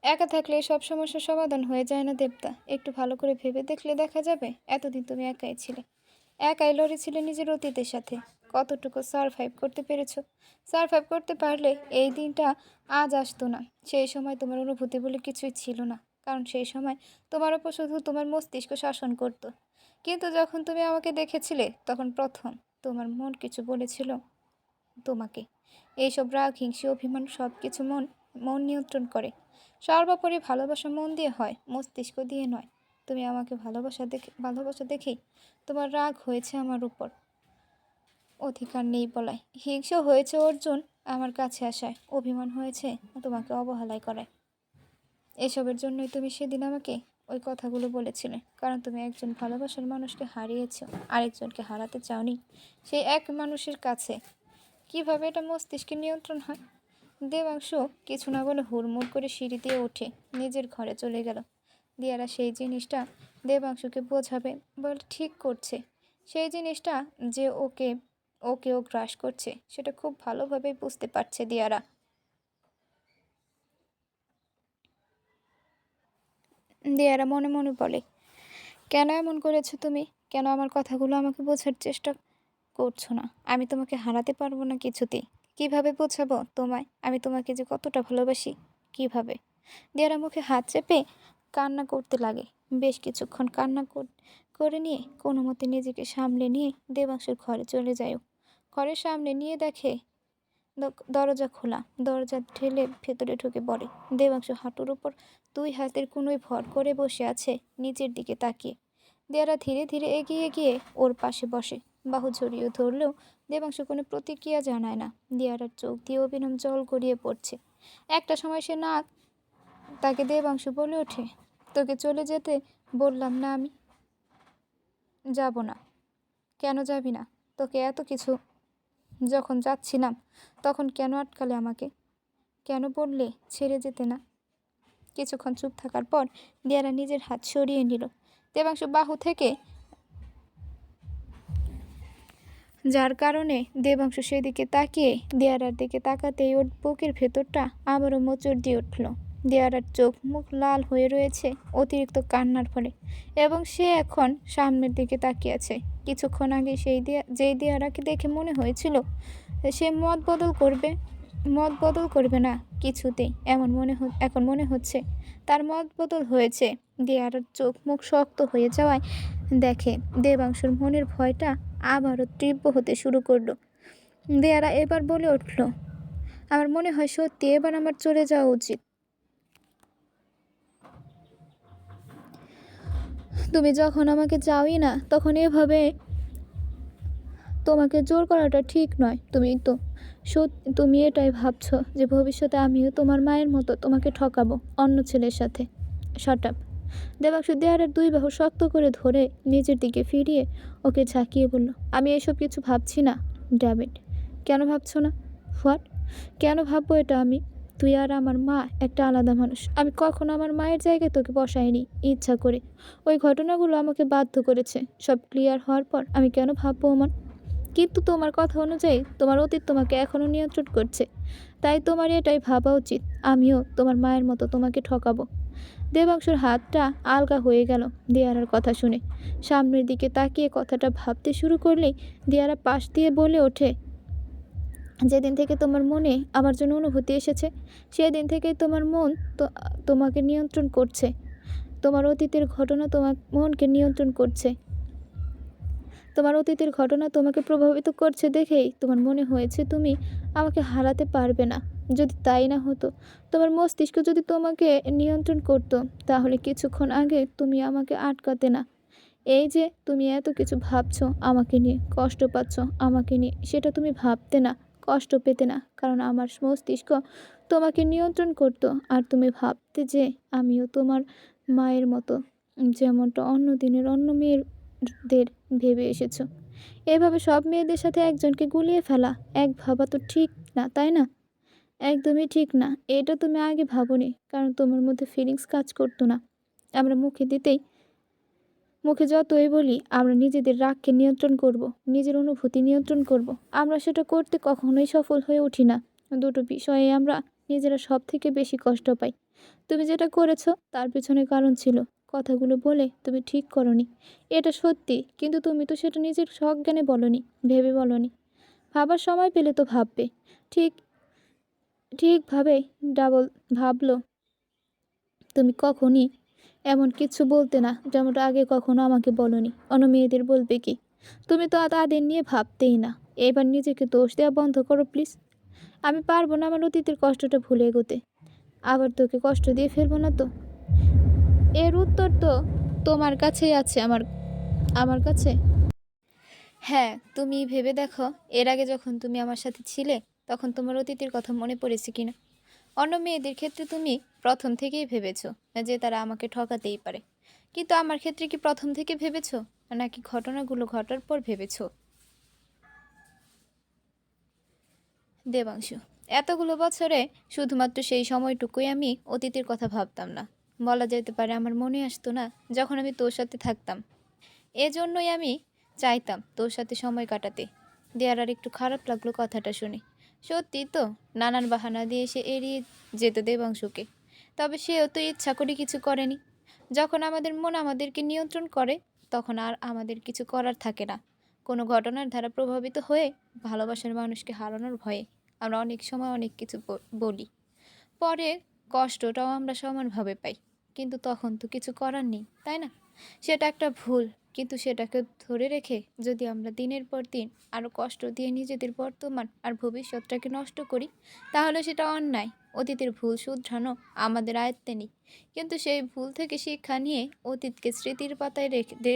একা থাকলে সব সমস্যার সমাধান হয়ে যায় না দেবদা? একটু ভালো করে ভেবে দেখলে দেখা যাবে। এতদিন তুমি একাই ছিলে, একাই লড়েছিলে নিজের অতীতের সাথে। কতটুকু সারভাইভ করতে পেরেছো? সারভাইভ করতে পারলে এই দিনটা আজ আসতো না। সেই সময় তোমার অনুভূতি বলে কিছুই ছিল না, কারণ সেই সময় তোমার ওপর শুধু তোমার মস্তিষ্ক শাসন করতো। কিন্তু যখন তুমি আমাকে দেখেছিলে, তখন প্রথম তোমার মন কিছু বলেছিল তোমাকে। এইসব রাগ, হিংসে, অভিমান সব কিছু মন নিয়ন্ত্রণ করে। সর্বোপরি ভালোবাসা মন দিয়ে হয়, মস্তিষ্ক দিয়ে নয়। তুমি আমাকে ভালোবাসা দেখেই তোমার রাগ হয়েছে আমার উপর, অধিকার নেই বলায়। হিংসে হয়েছে অর্জুন আমার কাছে আসায়, অভিমান হয়েছে তোমাকে অবহেলায় করায়। এসবের জন্যই তুমি সেদিন আমাকে ওই কথাগুলো বলেছিলে, কারণ তুমি একজন ভালোবাসার মানুষকে হারিয়েছো, আরেকজনকে হারাতে চাওনি। সেই এক মানুষের কাছে কিভাবে এটা মস্তিষ্কের নিয়ন্ত্রণ হয়? দেবাংশু কিছু না বলে হুড়মুড় করে সিঁড়ি দিয়ে উঠে নিজের ঘরে চলে গেল। দিয়ারা সেই জিনিসটা দেবাংশুকে বোঝাবে বলে ঠিক করছে। সেই জিনিসটা যে ওকেও গ্রাস করছে, সেটা খুব ভালোভাবেই বুঝতে পারছে দিয়ারা। দিয়ারা মনে মনে বলে, কেন এমন করেছো তুমি? কেন আমার কথাগুলো আমাকে বোঝার চেষ্টা করছো না? আমি তোমাকে হারাতে পারবো না কিছুতেই। কিভাবে বোঝাবো তোমায় আমি তোমাকে যে কতটা ভালোবাসি? কিভাবে? দিয়ারা মুখে হাত চেপে কান্না করতে লাগে। বেশ কিছুক্ষণ কান্না করে নিয়ে কোনো মতে নিজেকে সামলে নিয়ে দেবাংশুর ঘরে চলে যায়। ঘরের সামনে নিয়ে দেখে দরজা খোলা। দরজা ঠেলে ভেতরে ঢুকে পড়ে। দেবাংশু হাঁটুর উপর দুই হাতের কোনোই ভর করে বসে আছে নিচের দিকে তাকিয়ে। দেয়ারা ধীরে ধীরে এগিয়ে গিয়ে ওর পাশে বসে। বাহু জড়িয়ে ধরলেও দেবাংশু কোনো প্রতিক্রিয়া জানায় না। দিয়ারার চোখ দিয়ে অবিরাম জল গড়িয়ে পড়ছে। একটা সময় সে নাক তাকে দেবাংশু বলে ওঠে, তোকে চলে যেতে বললাম না আমি? যাব না। কেন যাবি না? তোকে এত কিছু যখন যাচ্ছিলাম তখন কেন আটকালে আমাকে? কেন বললে ছেড়ে যেতে না? কিছুক্ষণ চুপ থাকার পর দিয়ারা নিজের হাত সরিয়ে নিল দেবাংশু বাহু থেকে, যার কারণে দেবাংশু সেদিকে তাকিয়ে দিয়ারার দিকে তাকাতেই ওর বুকের ভেতরটা আবারও মোচড় দিয়ে উঠল। দিয়ারার চোখ মুখ লাল হয়ে রয়েছে অতিরিক্ত কান্নার ফলে, এবং সে এখন সামনের দিকে তাকিয়ে আছে। কিছুক্ষণ আগে যেই দিয়ারাকে দেখে মনে হয়েছিল সে মত বদল করবে না কিছুতেই, এখন মনে হচ্ছে তার মত বদল হয়েছে। দিয়ারার চোখ মুখ শক্ত হয়ে যাওয়ায় দেখে দেবাংশুর মনের ভয়টা আবারও তীব্র হতে শুরু করলো। দেয়ারা এবার বলে উঠল, আমার মনে হয় সত্যি এবার আমার চলে যাওয়া উচিত। তুমি যখন আমাকে চাওই না, তখন এভাবে তোমাকে জোর করাটা ঠিক নয়। তুমি এটাই ভাবছো যে ভবিষ্যতে আমিও তোমার মায়ের মতো তোমাকে ঠকাবো অন্য ছেলের সাথে। Shut up. দেবাংশু দেয়ারের দুই বাহু শক্ত করে ধরে নিজের দিকে ফিরিয়ে ওকে ঝাঁকিয়ে বলল, আমি এসব কিছু ভাবছি না ডেভিড। কেন ভাবছো না? হোয়াট? কেন ভাববো এটা আমি? তুই আর আমার মা একটা আলাদা মানুষ। আমি কখনো আমার মায়ের জায়গায় তোকে বসাইনি ইচ্ছা করে। ওই ঘটনাগুলো আমাকে বাধ্য করেছে। সব ক্লিয়ার হওয়ার পর আমি কেন ভাববো ওমান? কিন্তু তোমার কথা অনুযায়ী তোমার অতীত তোমাকে এখনও নিয়ন্ত্রণ করছে। তাই তোমার এটাই ভাবা উচিত আমিও তোমার মায়ের মতো তোমাকে ঠকাবো। দেবাংশুর হাতটা আলগা হয়ে গেল দিয়ারার কথা শুনে। সামনের দিকে তাকিয়ে কথাটা ভাবতে শুরু করলেই দিয়ারা পাশ দিয়ে বলে ওঠে, যেদিন থেকে তোমার মনে আমার জন্য অনুভূতি এসেছে সেদিন থেকেই তোমার মন তোমাকে নিয়ন্ত্রণ করছে। তোমার অতীতের ঘটনা তোমার মনকে নিয়ন্ত্রণ করছে। তোমার অতীতের ঘটনা তোমাকে প্রভাবিত করছে দেখেই তোমার মনে হয়েছে তুমি আমাকে হারাতে পারবে না। যদি তাই না হতো, তোমার মস্তিষ্ক যদি তোমাকে নিয়ন্ত্রণ করতো, তাহলে কিছুক্ষণ আগে তুমি আমাকে আটকাতে না। এই যে তুমি এত কিছু ভাবছো আমাকে নিয়ে, কষ্ট পাচ্ছ আমাকে নিয়ে, সেটা তুমি ভাবতে না, কষ্ট পেতে না, কারণ আমার মস্তিষ্ক তোমাকে নিয়ন্ত্রণ করতো। আর তুমি ভাবতে যে আমিও তোমার মায়ের মতো, যেমনটা অন্য দিনের অন্য মেয়েদের ভেবে এসেছো। এভাবে সব মেয়েদের সাথে একজনকে গুলিয়ে ফেলা এক ভাবা তো ঠিক না, তাই না? একদমই ঠিক না। এটা তুমি আগে ভাবোনি, কারণ তোমার মধ্যে ফিলিংস কাজ করতো না। আমরা মুখে যতই বলি আমরা নিজেদের রাগকে নিয়ন্ত্রণ করব, নিজের অনুভূতি নিয়ন্ত্রণ করব, আমরা সেটা করতে কখনোই সফল হয়ে উঠি না। দুটো বিষয়ে আমরা নিজেরা সব থেকে বেশি কষ্ট পাই। তুমি যেটা করেছো তার পেছনে কারণ ছিল। কথাগুলো বলে তুমি ঠিক করনি, এটা সত্যি, কিন্তু তুমি তো সেটা নিজের সজ্ঞানে বলনি, ভেবে বলনি। ভাবার সময় পেলে তো ভাববে। ঠিক ঠিকভাবে ডাবল ভাবলো। তুমি কখনই এমন কিছু বলতে না, যেমনটা আগে কখনো আমাকে বলনি। অন্য মেয়েদের বলবে কি? তুমি তো তাদের নিয়ে ভাবতেই না। এবার নিজেকে দোষ দেওয়া বন্ধ করো প্লিজ। আমি পারবো না আমার অতীতের কষ্টটা ভুলে এগোতে। আবার তোকে কষ্ট দিয়ে ফেলবো না তো? এর উত্তর তো তোমার কাছেই আছে, আমার আমার কাছে। হ্যাঁ, তুমি ভেবে দেখো, এর আগে যখন তুমি আমার সাথে ছিলে তখন তোমার অতীতের কথা মনে পড়েছে কিনা? অন্য মেয়েদের ক্ষেত্রে তুমি প্রথম থেকেই ভেবেছো যে তারা আমাকে ঠকাতেই পারে, কিন্তু আমার ক্ষেত্রে কি প্রথম থেকে ভেবেছো, নাকি ঘটনাগুলো ঘটার পর ভেবেছো? দেবাংশু, এতগুলো বছরে শুধুমাত্র সেই সময়টুকুই আমি অতীতের কথা ভাবতাম না। বলা যেতে পারে আমার মনে আসতো না যখন আমি তোর সাথে থাকতাম। এজন্যই আমি চাইতাম তোর সাথে সময় কাটাতে। দেয়ার একটু খারাপ লাগলো কথাটা শুনে। সত্যি তো, নানান বাহানা দিয়ে সে এড়িয়ে যেত দেবাংশুকে। তবে সেও তো ইচ্ছা করে কিছু করেনি। যখন আমাদের মন আমাদেরকে নিয়ন্ত্রণ করে, তখন আর আমাদের কিছু করার থাকে না। কোনো ঘটনার দ্বারা প্রভাবিত হয়ে ভালোবাসার মানুষকে হারানোর ভয়ে আমরা অনেক সময় অনেক কিছু বলি। পরে কষ্টটাও আমরা সমানভাবে পাই, কিন্তু তখন তো কিছু করার নেই, তাই না? সেটা একটা ভুল, কিন্তু সেটাকে ধরে রেখে যদি আমরা দিনের পর দিন আরও কষ্ট দিয়ে নিজেদের বর্তমান আর ভবিষ্যৎটাকে নষ্ট করি, তাহলে সেটা অন্যায়। অতীতের ভুল শুধরানো আমাদের আয়ত্তে নেই, কিন্তু সেই ভুল থেকে শিক্ষা নিয়ে অতীতকে স্মৃতির পাতায়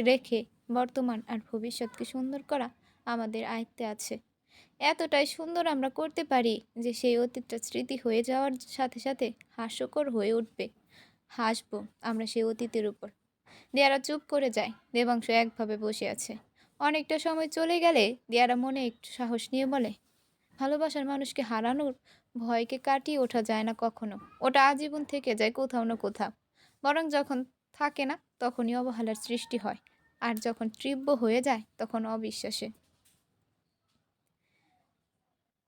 রেখে বর্তমান আর ভবিষ্যৎকে সুন্দর করা আমাদের আয়ত্তে আছে। এতটাই সুন্দর আমরা করতে পারি যে সেই অতীতটা স্মৃতি হয়ে যাওয়ার সাথে সাথে হাস্যকর হয়ে উঠবে। হাসবো আমরা সেই অতীতের উপর। দিয়ারা চুপ করে যায়। দেবাংশ একভাবে বসে আছে। অনেকটা সময় চলে গেলে দিয়ারা মনে একটু সাহস নিয়ে বলে, ভালোবাসার মানুষকে হারানোর ভয়কে কাটিয়ে ওঠা যায় না কখনো। ওটা আজীবন থেকে যায় কোথাও না কোথাও। বরং যখন থাকে না তখনই অবহেলার সৃষ্টি হয়, আর যখন তীব্র হয়ে যায় তখন অবিশ্বাসে।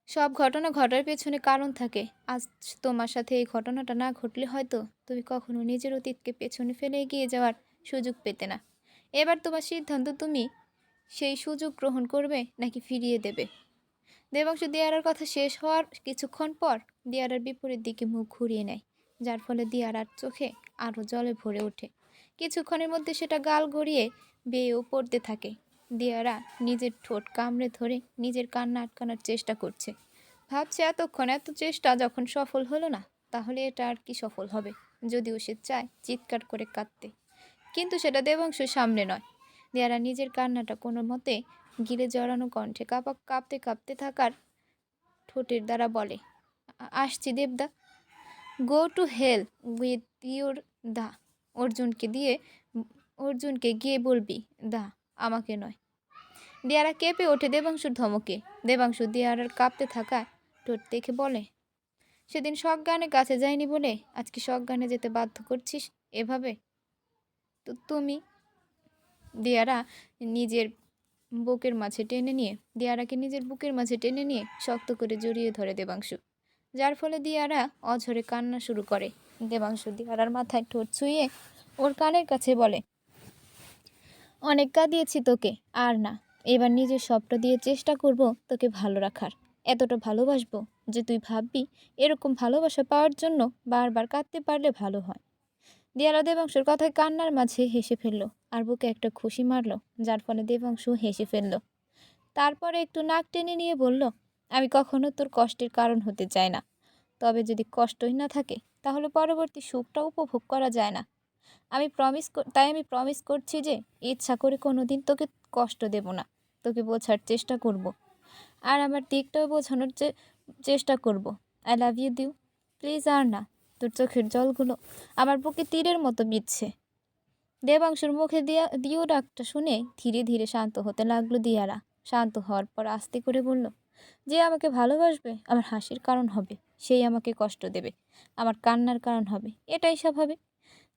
সব ঘটনা ঘটার পেছনে কারণ থাকে। আজ তোমার সাথে এই ঘটনাটা না ঘটলে হয়তো তুমি কখনো নিজের অতীতকে পেছনে ফেলে এগিয়ে যাওয়ার সুযোগ পেতে না। এবার তোমার সিদ্ধান্ত, তুমি সেই সুযোগ গ্রহণ করবে নাকি ফিরিয়ে দেবে। দেবাংশু দিয়ারার কথা শেষ হওয়ার কিছুক্ষণ পর দিয়ারার বিপরীত দিকে মুখ ঘুরিয়ে নেয়, যার ফলে দিয়ারার চোখে আরও জলে ভরে ওঠে। কিছুক্ষণের মধ্যে সেটা গাল গড়িয়ে বেয়েও পড়তে থাকে। দিয়ারা নিজের ঠোঁট কামড়ে ধরে নিজের কান্না আটকানোর চেষ্টা করছে। ভাবছে এতক্ষণ এত চেষ্টা যখন সফল হলো না, তাহলে এটা আর কি সফল হবে। যদিও সে চায় চিৎকার করে কাঁদতে, কিন্তু সেটা দেবাংশুর সামনে নয়। দিয়ারা নিজের কান্নাটা কোনো মতে গিরে জড়ানো কণ্ঠে কাঁপতে কাঁপতে থাকার ঠোঁটের দ্বারা বলে, আসছি দেবদা। Go to hell with your দা। অর্জুনকে গিয়ে বলবি দা, আমাকে নয়। দিয়ারা কেঁপে ওঠে দেবাংশুর ধমকে। দেবাংশু দিয়ারার কাঁপতে থাকা ঠোঁট দেখে বলে, সেদিন সজ্ঞানে কাছে যায়নি বলে আজকে সজ্ঞানে যেতে বাধ্য করছিস এভাবে? তো তুমি দিয়ারা নিজের বুকের মাঝে টেনে নিয়ে দিয়ারাকে নিজের বুকের মাঝে টেনে নিয়ে শক্ত করে জড়িয়ে ধরে দেবাংশু, যার ফলে দিয়ারা অঝরে কান্না শুরু করে। দেবাংশু দিয়ারার মাথায় ঠোঁট ছুঁয়ে ওর কানের কাছে বলে, অনেক কাঁদিয়েছি তোকে, আর না। এবার নিজের সবটা দিয়ে চেষ্টা করব তোকে ভালো রাখার, এতটা ভালোবাসবো যে তুই ভাববি এরকম ভালোবাসা পাওয়ার জন্য বারবার কাঁদতে পারলে ভালো হয়। দিয়ারা দেবাংশুর কথায় কান্নার মাঝে হেসে ফেলল আর বুকে একটা খুশি মারল, যার ফলে দেবাংশু হেসে ফেলল। তারপরে একটু নাক টেনে নিয়ে বলল, আমি কখনো তোর কষ্টের কারণ হতে চাই না, তবে যদি কষ্টই না থাকে তাহলে পরবর্তী সুখটা উপভোগ করা যায় না। আমি প্রমিস করছি যে ইচ্ছা করে কোনো দিন তোকে কষ্ট দেব না, তোকে বোঝার চেষ্টা করব, আর আমার দিকটাও বোঝানোর চেষ্টা করব। আই লাভ ইউ দিউ, প্লিজ। আর না, তোর চোখের জলগুলো আমার বুকে তীরের মতো বিচ্ছে। দেবাংশুর মুখে দিও ডাকটা শুনে ধীরে ধীরে শান্ত হতে লাগলো দিয়ারা। শান্ত হওয়ার পর আস্তে করে বলল, যে আমাকে ভালোবাসবে আমার হাসির কারণ হবে, সেই আমাকে কষ্ট দেবে, আমার কান্নার কারণ হবে, এটাই স্বাভাবিক।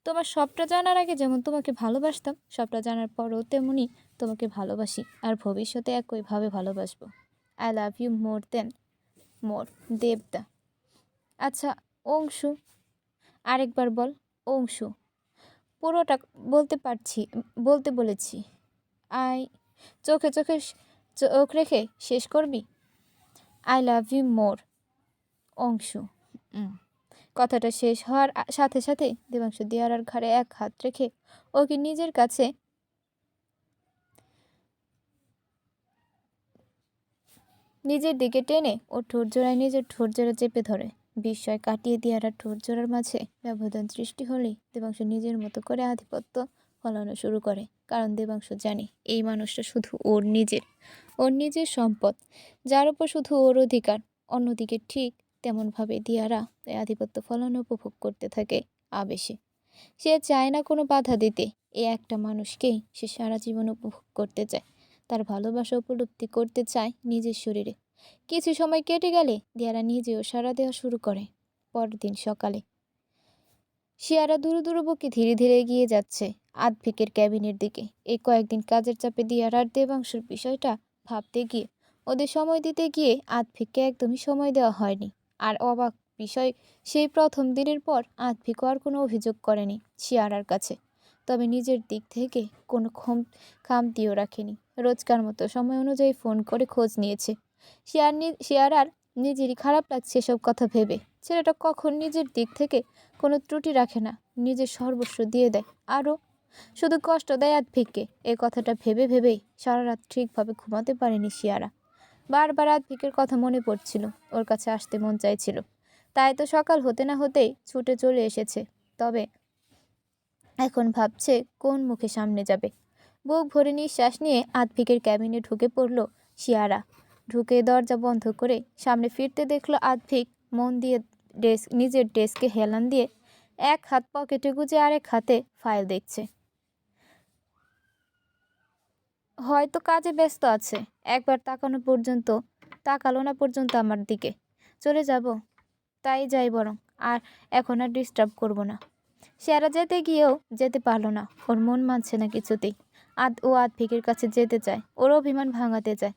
তোমার সবটা জানার আগে যেমন তোমাকে ভালোবাসতাম, সবটা জানার পরও তেমনই তোমাকে ভালোবাসি, আর ভবিষ্যতে একইভাবে ভালোবাসবো। আই লাভ ইউ মোর দেন মোর, দেবদা। আচ্ছা অংশু, আরেকবার বল। অংশু, পুরোটা বলতে বলেছি। চোখে চোখ রেখে শেষ করবি। I love you more, Anshu. কথাটা শেষ হওয়ার সাথে সাথে দেবাংশু দিয়ারার ঘাড়ে এক হাত রেখে ওকে নিজের কাছে নিজের দিকে টেনে ও ঠোঁট জোড়ায় নিজের ঠোঁট জোড়া চেপে ধরে। বিস্ময় কাটিয়ে দিয়ারার ঠোঁট জোড়ার মাঝে ব্যবধান সৃষ্টি হলেই দেবাংশু নিজের মতো করে আধিপত্য ফলানো শুরু করে, কারণ দেবাংশু জানে এই মানুষটা শুধু ওর নিজের সম্পদ, যার উপর শুধু ওর অধিকার। অন্যদিকে ঠিক তেমনভাবে দিয়ারা এই আধিপত্য ফলানো উপভোগ করতে থাকে আবেশে। সে চায় না কোনো বাধা দিতে, এই একটা মানুষকেই সে সারা জীবন উপভোগ করতে চায়, তার ভালোবাসা উপলব্ধি করতে চায় নিজের শরীরে। কিছু সময় কেটে গেলে দিয়ারা নিজেও সাড়া দেওয়া শুরু করে। পরের দিন সকালে শিয়ারা দুরু বুকে ধীরে ধীরে এগিয়ে যাচ্ছে আদ্ভিকের ক্যাবিনের দিকে। এই কয়েকদিন কাজের চাপে দিয়ারার দেবাংশুর বিষয়টা ভাবতে গিয়ে, ওদের সময় দিতে গিয়ে আদ্ভিককে একদমই সময় দেওয়া হয়নি। আর অবাক বিষয়, সেই প্রথম দিনের পর আদ্ভিকও আর কোনো অভিযোগ করেনি শিয়ারার কাছে, তবে নিজের দিক থেকে কোনো খামতিও রাখেনি। রোজকার মতো সময় অনুযায়ী ফোন করে খোঁজ নিয়েছে। শিয়ারার নিজেরই খারাপ লাগছে এসব কথা ভেবে। ছেলেটা কখন নিজের দিক থেকে কোনো ত্রুটি রাখে না, নিজের সর্বস্ব দিয়ে দেয়, আরও শুধু কষ্ট দেয় আদ্ভিককে। এই কথাটা ভেবে ভেবেই সারা রাত ঠিকভাবে ঘুমাতে পারেনি শিয়ারা। বারবার আদ্ভিকের কথা মনে পড়ছিল, ওর কাছে আসতে মন চাইছিল, তাই তো সকাল হতে না হতেই ছুটে চলে এসেছে। তবে এখন ভাবছে কোন মুখে সামনে যাবে। বুক ভরে নিঃশ্বাস নিয়ে আদ্ভিকের ক্যাবিনে ঢুকে পড়ল শিয়ারা। ঢুকে দরজা বন্ধ করে সামনে ফিরতে দেখলো আদ্ভিক মন দিয়ে নিজের ডেস্কে হেলান দিয়ে এক হাত পকেটে গুজে আরেক হাতে ফাইল দেখছে। হয়তো কাজে ব্যস্ত আছে, একবার তাকালো না পর্যন্ত আমার দিকে। চলে যাব, তাই যাই বরং, আর এখন আর ডিস্টার্ব করব না। শিয়ারা যেতে গিয়েও যেতে পারল না, ওর মন মানছে না কিছুতেই। আদ্ভিকের কাছে যেতে চায়, ওর অভিমান ভাঙাতে চায়,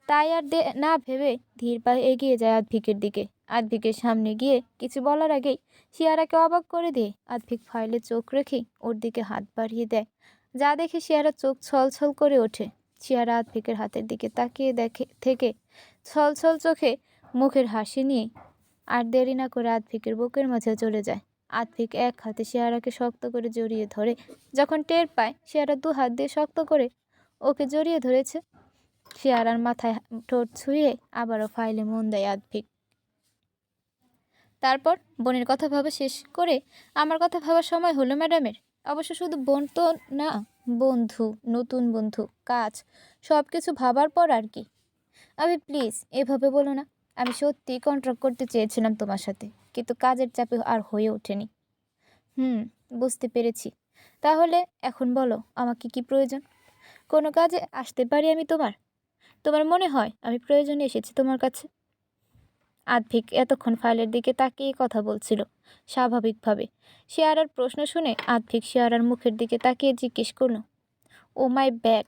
তাই আর না ভেবে ধীর পায়ে এগিয়ে যায় আদ্ভিকের দিকে। আদ্ভিকের সামনে গিয়ে কিছু বলার আগেই শিয়ারাকে অবাক করে দিয়ে আদ্ভিক ফাইলে চোখ রেখেই ওর দিকে হাত বাড়িয়ে দেয়, যা দেখে শিয়ারা চোখ ছলছল করে ওঠে। শিয়ারা আদ্ভিকের হাতের দিকে তাকিয়ে থেকে ছলছল চোখে মুখের হাসি নিয়ে আর দেরি না করে আদ্ভিকের বুকের মাঝে চলে যায়। আদ্ভিক এক হাতে শিয়ারাকে শক্ত করে জড়িয়ে ধরে যখন টের পায় শিয়ারা দু হাত দিয়ে শক্ত করে ওকে জড়িয়ে ধরেছে, শিয়ারার মাথায় ঠোঁট ছুঁয়ে আবারও ফাইলে মন দেয় আদ্ভিক। তারপর বোনের কথা ভাবা শেষ করে আমার কথা ভাবার সময় হলো ম্যাডামের। অবশ্য শুধু বোন তো না, বন্ধু, নতুন বন্ধু, কাজ, সব কিছু ভাবার পর আর কি। আমি প্লিজ এভাবে বলো না। আমি সত্যিই কন্ট্রাক্ট করতে চেয়েছিলাম তোমার সাথে, কিন্তু কাজের চাপে আর হয়ে ওঠেনি। হুম, বুঝতে পেরেছি। তাহলে এখন বলো আমাকে কি প্রয়োজন? কোনো কাজে আসতে পারি আমি তোমার? তোমার মনে হয় আমি প্রয়োজনে এসেছি তোমার কাছে? আদ্ভিক এতক্ষণ ফাইলের দিকে তাকিয়ে কথা বলছিল স্বাভাবিকভাবে। শেয়ারার প্রশ্ন শুনে আদ্ভিক শেয়ারার মুখের দিকে তাকিয়ে জিজ্ঞেস করলো, ও মাই ব্যাড,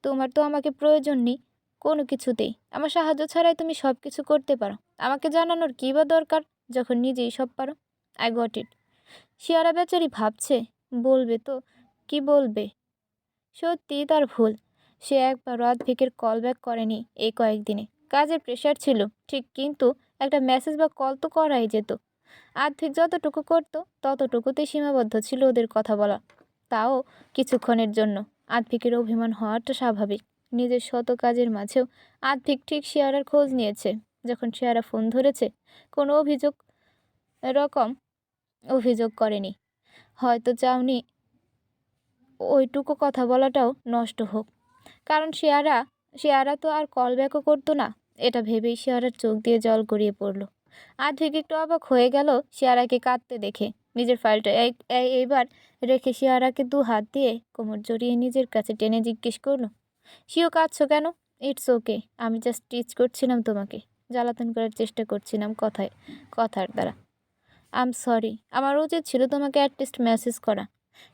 তোমার তো আমাকে প্রয়োজন নেই কোনো কিছুতেই। আমার সাহায্য ছাড়াই তুমি সব কিছু করতে পারো। আমাকে জানানোর কী বা দরকার যখন নিজেই সব পারো? I got it. শিয়ারা বেচারি ভাবছে, বলবে তো কি বলবে। সত্যিই তার ভুল। সে একবারও আদ্ভিকের কল ব্যাক করেনি এই কয়েকদিনে। কাজের প্রেশার ছিল ঠিক, কিন্তু একটা মেসেজ বা কল তো করাই যেত। আদ্ভিক যতটুকু করত ততটুকুতেই সীমাবদ্ধ ছিল ওদের কথা বলা, তাও কিছুক্ষণের জন্য। আদ্ভিকের অভিমান হওয়াটা স্বাভাবিক। নিজের শত কাজের মাঝেও আদ্ভিক ঠিক শেয়ারার খোঁজ নিয়েছে। যখন শেয়ারা ফোন ধরেছে, কোনো রকম অভিযোগ করেনি। হয়তো চাওনি ওইটুকু কথা বলাটাও নষ্ট হোক, কারণ শেয়ারা তো আর কল ব্যাকও করতো না। এটা ভেবেই শেয়ারার চোখ দিয়ে জল গড়িয়ে পড়ল। আদ্ভিক একটু অবাক হয়ে গেল শেয়ারাকে কাঁদতে দেখে। নিজের ফাইলটা এইবার রেখে শেয়ারাকে দু হাত দিয়ে কোমর জড়িয়ে নিজের কাছে টেনে জিজ্ঞেস করলো, শিও কাঁদছো কেন? ইটস ওকে, আমি জাস্ট টিচ করছিলাম তোমাকে, জ্বালাতন করার চেষ্টা করছিলাম কথার দ্বারা। আই এম সরি, আমার উচিত ছিল তোমাকে অ্যাটলিস্ট মেসেজ করা।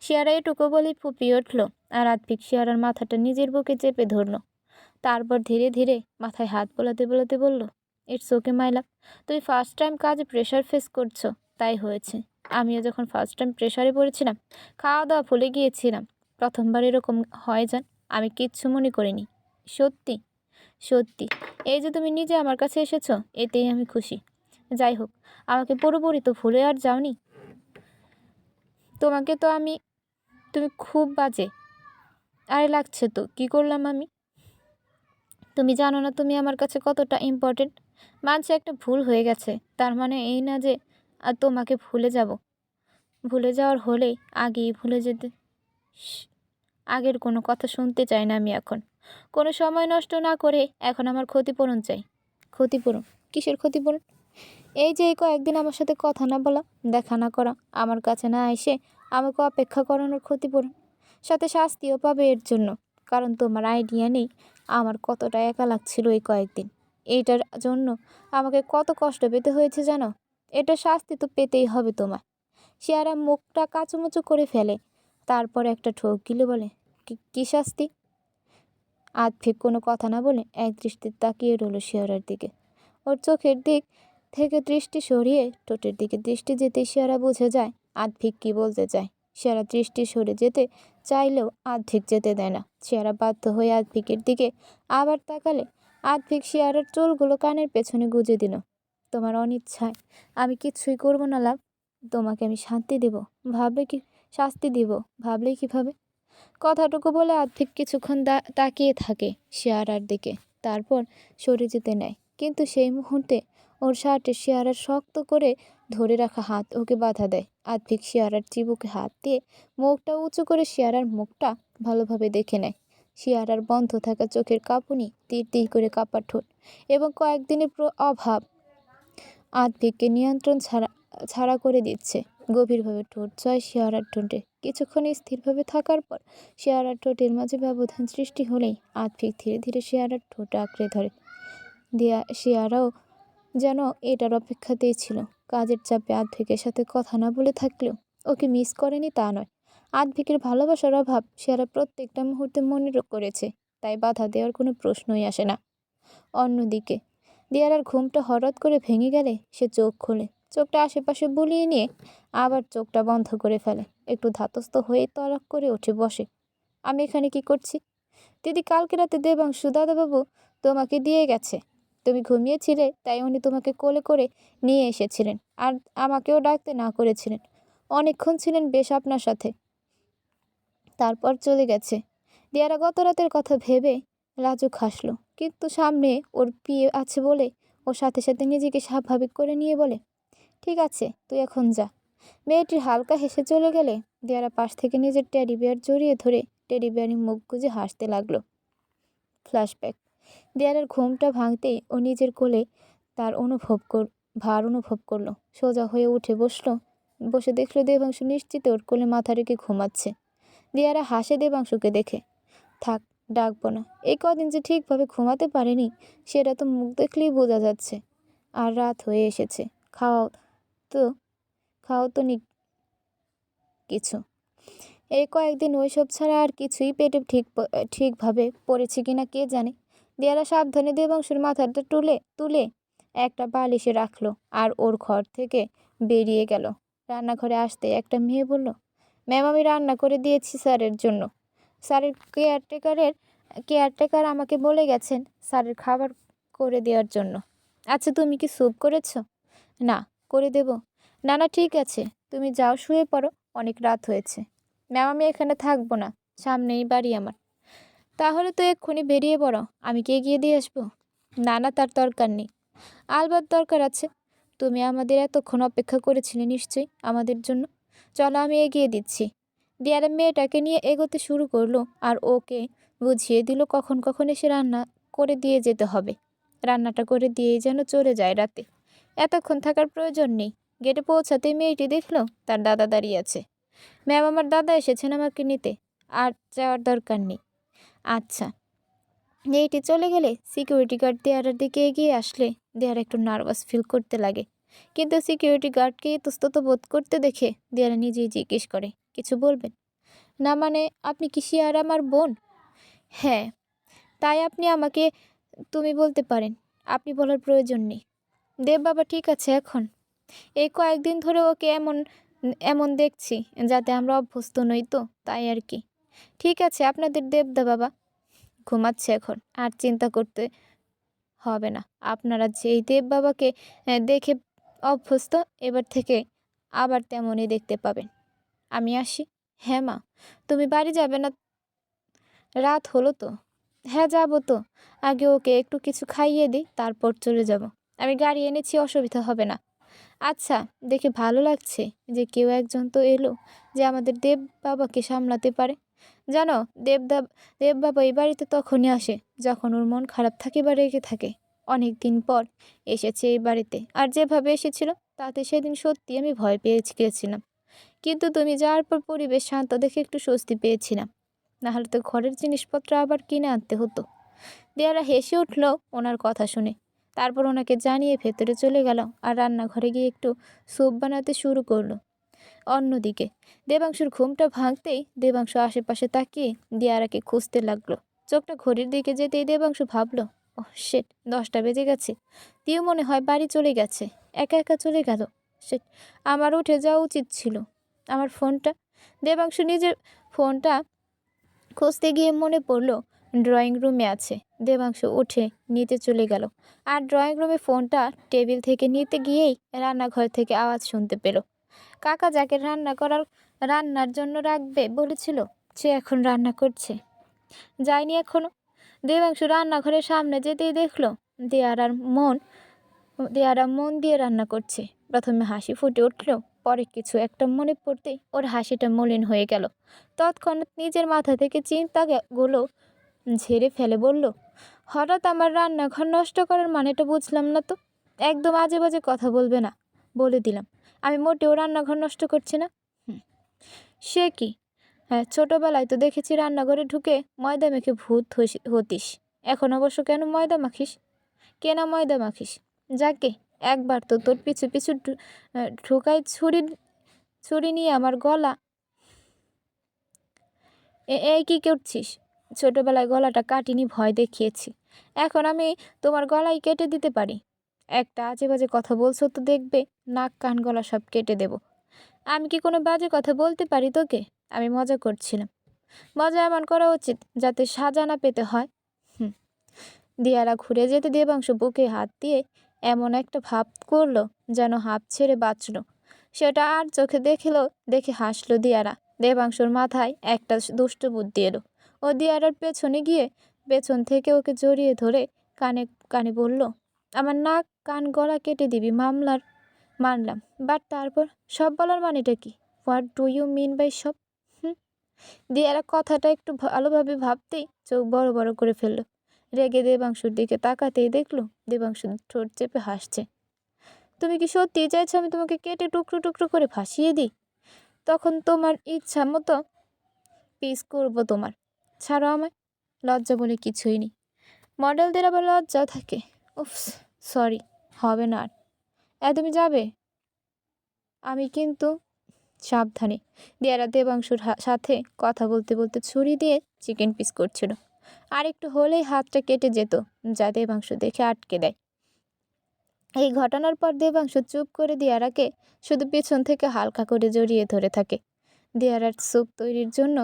শেয়ারা এটুকু বলেই ফুপিয়ে উঠল, আর আদ্ভিক শেয়ারার মাথাটা নিজের বুকে চেপে ধরল। তারপর ধীরে ধীরে মাথায় হাত বোলাতে বোলাতে বলল, ইটস ওকে মাই লাভ, তুমি ফার্স্ট টাইম কাজে প্রেশার ফেস করছো, তাই হয়েছে। আমিও যখন ফার্স্ট টাইম প্রেশারে পড়েছিলাম, খাওয়া দাওয়া ভুলে গিয়েছিলাম। প্রথমবার এরকম হয় যান, আমি কিচ্ছু মনে করিনি। সত্যি সত্যি, এই যে তুমি নিজে আমার কাছে এসেছো, এতেই আমি খুশি। যাই হোক, আমাকে পুরোপুরি তো ভুলে আর যাওনি। তোমাকে তো আমি, তুমি খুব বাজে। আরে লাগছে তো, কি করলাম আমি? তুমি জানো না তুমি আমার কাছে কতটা ইম্পর্টেন্ট। মানছি একটা ভুল হয়ে গেছে, তার মানে এই না যে আর তোমাকে ভুলে যাব। ভুলে যাওয়ার হলেই আগেই ভুলে যেতে। শ্, আগের কোনো কথা শুনতে চাই না আমি এখন। কোনো সময় নষ্ট না করে এখন আমার ক্ষতিপূরণ চাই। ক্ষতিপূরণ? কিসের ক্ষতিপূরণ? এই যে এই কয়েকদিন আমার সাথে কথা না বলা, দেখা না করা, আমার কাছে না এসে আমাকে অপেক্ষা করানোর ক্ষতিপূরণ। সাথে শাস্তিও পাবে এর জন্য। কারণ তোমার আইডিয়া নেই আমার কতটা একা লাগছিল এই কয়েকদিন। এইটার জন্য আমাকে কত কষ্ট পেতে হয়েছে জানো? এটা শাস্তি তো পেতেই হবে তোমার। শেয়ারা মুখটা কাচুমুচু করে ফেলে, তারপর একটা ঠোক গিলে বলে, কি শাস্তি? আদ্ভিক কোনো কথা না বলে এক দৃষ্টিতে তাকিয়ে রইল শেয়ারার দিকে। ওর চোখের দিক থেকে দৃষ্টি সরিয়ে ঠোঁটের দিকে দৃষ্টি যেতেই শেয়ারা বুঝে যায় আদ্ভিক কি বলতে চায়। শেয়ারা দৃষ্টি সরে যেতে চাইলেও আদ্ভিক যেতে দেয় না। শেয়ারা বাধ্য হয়ে আদ্ভিকের দিকে আবার তাকালে আদ্ভিক শেয়ারার চুলগুলো কানের পেছনে গুজে দিল। তোমার অনিচ্ছায় আমি কিচ্ছুই করব না লাভ। তোমাকে আমি শান্তি দেব ভাবলে কি, শাস্তি দিব ভাবলেই কিভাবে? কথাটুকু বলে আদ্ভিক কিছুক্ষণ তাকিয়ে থাকে শেয়ারার দিকে, তারপর সরে যেতে নেয়। কিন্তু সেই মুহূর্তে ওর শার্টে শেয়ারার শক্ত করে ধরে রাখা হাত ওকে বাধা দেয়। আদ্ভিক শেয়ারার চিবুকে হাত দিয়ে মুখটা উঁচু করে শেয়ারার মুখটা ভালোভাবে দেখে নেয়। শেয়ারার বন্ধ থাকা চোখের কাঁপুনি, তীর তীর করে কাঁপা ঠোঁট এবং কয়েকদিনের অভাব আদ্ভিককে নিয়ন্ত্রণ ছাড়া করে দিচ্ছে। গভীরভাবে ঠোঁট ছয় শেয়ারার ঠোঁটে। কিছুক্ষণ স্থিরভাবে থাকার পর শেয়ারার ঠোঁটের মাঝে ব্যবধান সৃষ্টি হলেই আদ্ভিক ধীরে ধীরে শেয়ারার ঠোঁট আঁকড়ে ধরে। শেয়ারাও যেন এটার অপেক্ষাতেই ছিল। কাজের চাপে আদ্ভিকের সাথে কথা না বলে থাকলেও ওকে মিস করেনি তা নয়। আদ্ভিকের ভালোবাসার অভাব শেয়ারা প্রত্যেকটা মুহূর্তে মনে করেছে, তাই বাধা দেওয়ার কোনো প্রশ্নই আসে না। অন্যদিকে দিয়ারার ঘুমটা হঠাৎ করে ভেঙে গেলে সে চোখ খোলে। চোখটা আশেপাশে বুলিয়ে নিয়ে আবার চোখটা বন্ধ করে ফেলে। একটু ধাতস্থ হয়ে তলক করে উঠে বসে। আমি এখানে কি করছি? দিদি, কালকে রাতে দেবাংশু দাদাবাবু তোমাকে দিয়ে গেছে। তুমি ঘুমিয়েছিলে, তাই উনি তোমাকে কোলে করে নিয়ে এসেছিলেন, আর আমাকেও ডাকতে না করেছিলেন। অনেকক্ষণ ছিলেন বেশ আপনার সাথে, তারপর চলে গেছে। দিয়ারা গত রাতের কথা ভেবে লাজুক হাসলো, কিন্তু সামনে ওর বিয়ে আছে বলে ওর সাথে সাথে নিজেকে স্বাভাবিক করে নিয়ে বলে, ঠিক আছে, তুই এখন যা। মেয়েটির হালকা হেসে চলে গেলে দিয়ারা পাশ থেকে নিজের টেডি বিয়ার জড়িয়ে ধরে টেডি বিয়ারের মুখ গুজে হাসতে লাগলো। ফ্ল্যাশব্যাক। দেয়ারের ঘুমটা ভাঙতেই ও নিজের কোলে তার ভার অনুভব করলো। সোজা হয়ে উঠে বসে দেখলো দেবাংশু নিশ্চিত ওর কোলে মাথা রেখে ঘুমাচ্ছে। দিয়ারা হাসে দেবাংশুকে দেখে। থাক, ডাকবো না। এই কদিন যে ঠিকভাবে ঘুমাতে পারেনি সেটা তো মুখ দেখলেই বোঝা যাচ্ছে। আর রাত হয়ে এসেছে। তো খাও তো নি কিছু। এই কয়েকদিন ওইসব ছাড়া আর কিছুই পেটে ঠিকভাবে পড়েছে কিনা কে জানে। দিয়ারা সাবধানে দেবাংশুর মাথাটা তুলে একটা বালিশে রাখলো আর ওর ঘর থেকে বেরিয়ে গেল। রান্নাঘরে আসতে একটা মেয়ে বলল, ম্যাম, আমি রান্না করে দিয়েছি স্যারের জন্য। স্যারের কেয়ারটেকার আমাকে বলে গেছেন স্যারের খাবার করে দেওয়ার জন্য। আচ্ছা, তুমি কি স্যুপ করেছো? না, করে দেব। না না, ঠিক আছে, তুমি যাও, শুয়ে পড়ো, অনেক রাত হয়েছে। ম্যাম, আমি এখানে থাকবো না, সামনেই বাড়ি আমার। তাহলে তো এক্ষুনি বেরিয়ে পড়ো, আমি কি এগিয়ে দিয়ে আসবো? না না, তার দরকার নেই। আলবাত দরকার আছে। তুমি আমাদের এতক্ষণ অপেক্ষা করেছিলে নিশ্চয়ই আমাদের জন্য। চলো, আমি এগিয়ে দিচ্ছি। দিয়ারা মেয়েটাকে নিয়ে এগোতে শুরু করলো আর ওকে বুঝিয়ে দিল কখন কখন এসে রান্না করে দিয়ে যেতে হবে। রান্নাটা করে দিয়েই যেন চলে যায় রাতে। এতক্ষণ থাকার প্রয়োজন নেই। গেটে পৌঁছাতেই মেয়েটি দেখলো তার দাদা দাঁড়িয়ে আছে। ম্যাম, আমার দাদা এসেছেন আমাকে নিতে। আর যাওয়ার দরকার নেই। আচ্ছা। মেয়েটি চলে গেলে সিকিউরিটি গার্ড দেয়ারার দিকে এগিয়ে আসলে দেয়ারা একটু নার্ভাস ফিল করতে লাগে। কিন্তু সিকিউরিটি গার্ডকে ইতস্তত বোধ করতে দেখে দেয়ারা নিজেই জিজ্ঞেস করে, কিছু বলবেন? না মানে, আপনি কি শিয়ার আমার বোন? হ্যাঁ, তাই আপনি আমাকে তুমি বলতে পারেন। আপনি বলার প্রয়োজন নেই। দেব বাবা ঠিক আছে এখন? এই কয়েকদিন ধরে ওকে এমন এমন দেখছি, যাতে আমরা অভ্যস্ত নই তো, তাই আর কি। ঠিক আছে, আপনাদের দেবদা বাবা ঘুমাচ্ছে এখন, আর চিন্তা করতে হবে না। আপনারা যেই দেব বাবাকে দেখে অভ্যস্ত, এবার থেকে আবার তেমনই দেখতে পাবেন। আমি আসি। হ্যাঁ মা, তুমি বাড়ি যাবে না? রাত হলো তো। হ্যাঁ, যাবো তো। আগে ওকে একটু কিছু খাইয়ে দিই, তারপর চলে যাব। আমি গাড়ি এনেছি, অসুবিধা হবে না। আচ্ছা, দেখে ভালো লাগছে যে কেউ একজন তো এলো যে আমাদের দেব বাবাকে সামলাতে পারে। জানো, দেব বাবা এই বাড়িতে তখনই আসে যখন ওর মন খারাপ থাকে বা রেগে থাকে। অনেক দিন পর এসেছে এই বাড়িতে, আর যেভাবে এসেছিল তাতে সেদিন সত্যি আমি ভয় পেয়ে গিয়েছিলাম। কিন্তু তুমি যাওয়ার পর পরিবেশ শান্ত দেখে একটু স্বস্তি পেয়েছিলাম। নাহলে তো ঘরের জিনিসপত্র আবার কিনে আনতে হতো। দেয়ারা হেসে উঠল ওনার কথা শুনে। তারপর ওনাকে জানিয়ে ভেতরে চলে গেল আর রান্নাঘরে গিয়ে একটু স্যুপ বানাতে শুরু করলো। অন্যদিকে দেবাংশুর ঘুমটা ভাঙতেই দেবাংশু আশেপাশে তাকিয়ে দিয়ারাকে খুঁজতে লাগলো। চোখটা ঘড়ির দিকে যেতেই দেবাংশু ভাবলো, ওহ শেট, 10টা বেজে গেছে। দিও মনে হয় বাড়ি চলে গেছে, একা একা চলে গেল। শেট, আমার উঠে যাওয়া উচিত ছিল। আমার ফোনটা। দেবাংশু নিজের ফোনটা খুঁজতে গিয়ে মনে পড়লো ড্রয়িং রুমে আছে। দেবাংশু উঠে নিতে চলে গেল আর ড্রয়িং রুমে ফোনটা টেবিল থেকে নিতে গিয়েই রান্নাঘর থেকে আওয়াজ শুনতে পেল। কাকা যাকে রান্নার জন্য রাখবে বলেছিল, সে এখন রান্না করছে। যায়নি এখনো। দেবাংশু রান্নাঘরের সামনে যেতেই দেখলো দেয়ারা মন দিয়ে রান্না করছে। প্রথমে হাসি ফুটে উঠল, পরে কিছু একটা মনে পড়তেই ওর হাসিটা মলিন হয়ে গেল। তৎক্ষণাৎ নিজের মাথা থেকে চিন্তাগুলো ঝেড়ে ফেলে বলল, হঠাৎ আমার রান্নাঘর নষ্ট করার মানেটা বুঝলাম না তো। একদম আজে বাজে কথা বলবে না, বলে দিলাম। আমি মোটেও রান্নাঘর নষ্ট করছি না। সে কি? হ্যাঁ, ছোটবেলায় তো দেখেছি রান্নাঘরে ঢুকে ময়দা মেখে ভূত হতিস। এখন অবশ্য কেন ময়দা মাখিস? কেনা ময়দা মাখিস? যাকে একবার তো তোর পিছু পিছু ঢুকাই ছুরি নিয়ে আমার গলা। এই কি করছিস? ছোটবেলায় গলাটা কাটিনি, ভয় দেখিয়েছি। এখন আমি তোমার গলাই কেটে দিতে পারি। একটা আজে বাজে কথা বলছো তো দেখবে নাক কান গলা সব কেটে দেব। আমি কি কোনো বাজে কথা বলতে পারি তোকে? আমি মজা করছিলাম। মজা এমন করা উচিত যাতে সাজা না পেতে হয়। দিয়ারা ঘুরে যেতে দেবাংশু বুকে হাত দিয়ে এমন একটা ভাব করলো যেন হাঁপ ছেড়ে বাঁচল। সেটা আর চোখে দেখে হাসলো দিয়ারা। দেবাংশুর মাথায় একটা দুষ্ট বুদ্ধি এলো। ও দিয়ারার পেছনে গিয়ে পেছন থেকে ওকে জড়িয়ে ধরে কানে কানে বলল, আমার নাক কান গলা কেটে দিবি, মানলাম, বাট তারপর? সব বলার মানেটা কি? What do you mean by সব? দিয়ারা কথাটা একটু ভালোভাবে ভাবতেই চোখ বড় বড় করে ফেলল। রেগে দেবাংশুর দিকে তাকাতেই দেখল দেবাংশু ঠোঁট চেপে হাসছে। তুমি কি সত্যিই চাইছো আমি তোমাকে কেটে টুকরো টুকরো করে ভাসিয়ে দিই? তখন তোমার ইচ্ছা মতো পিস করবো তোমার। ছাড়ো আমায়। লজ্জা বলে কিছুই নেই। মডেলদের আবার লজ্জা থাকে। উফ, সরি, হবে না আর। তুমি যাবে? আমি কিন্তু সাবধানে। দিয়ারা দেবাংশুর সাথে কথা বলতে বলতে ছুরি দিয়ে চিকেন পিস করছিল। আর একটু হলেই হাতটা কেটে যেত, যা দেবাংশু দেখে আটকে দেয়। এই ঘটনার পর দেবাংশু চুপ করে দিয়ারাকে শুধু পেছন থেকে হালকা করে জড়িয়ে ধরে থাকে। দিয়ারার স্যুপ তৈরির জন্য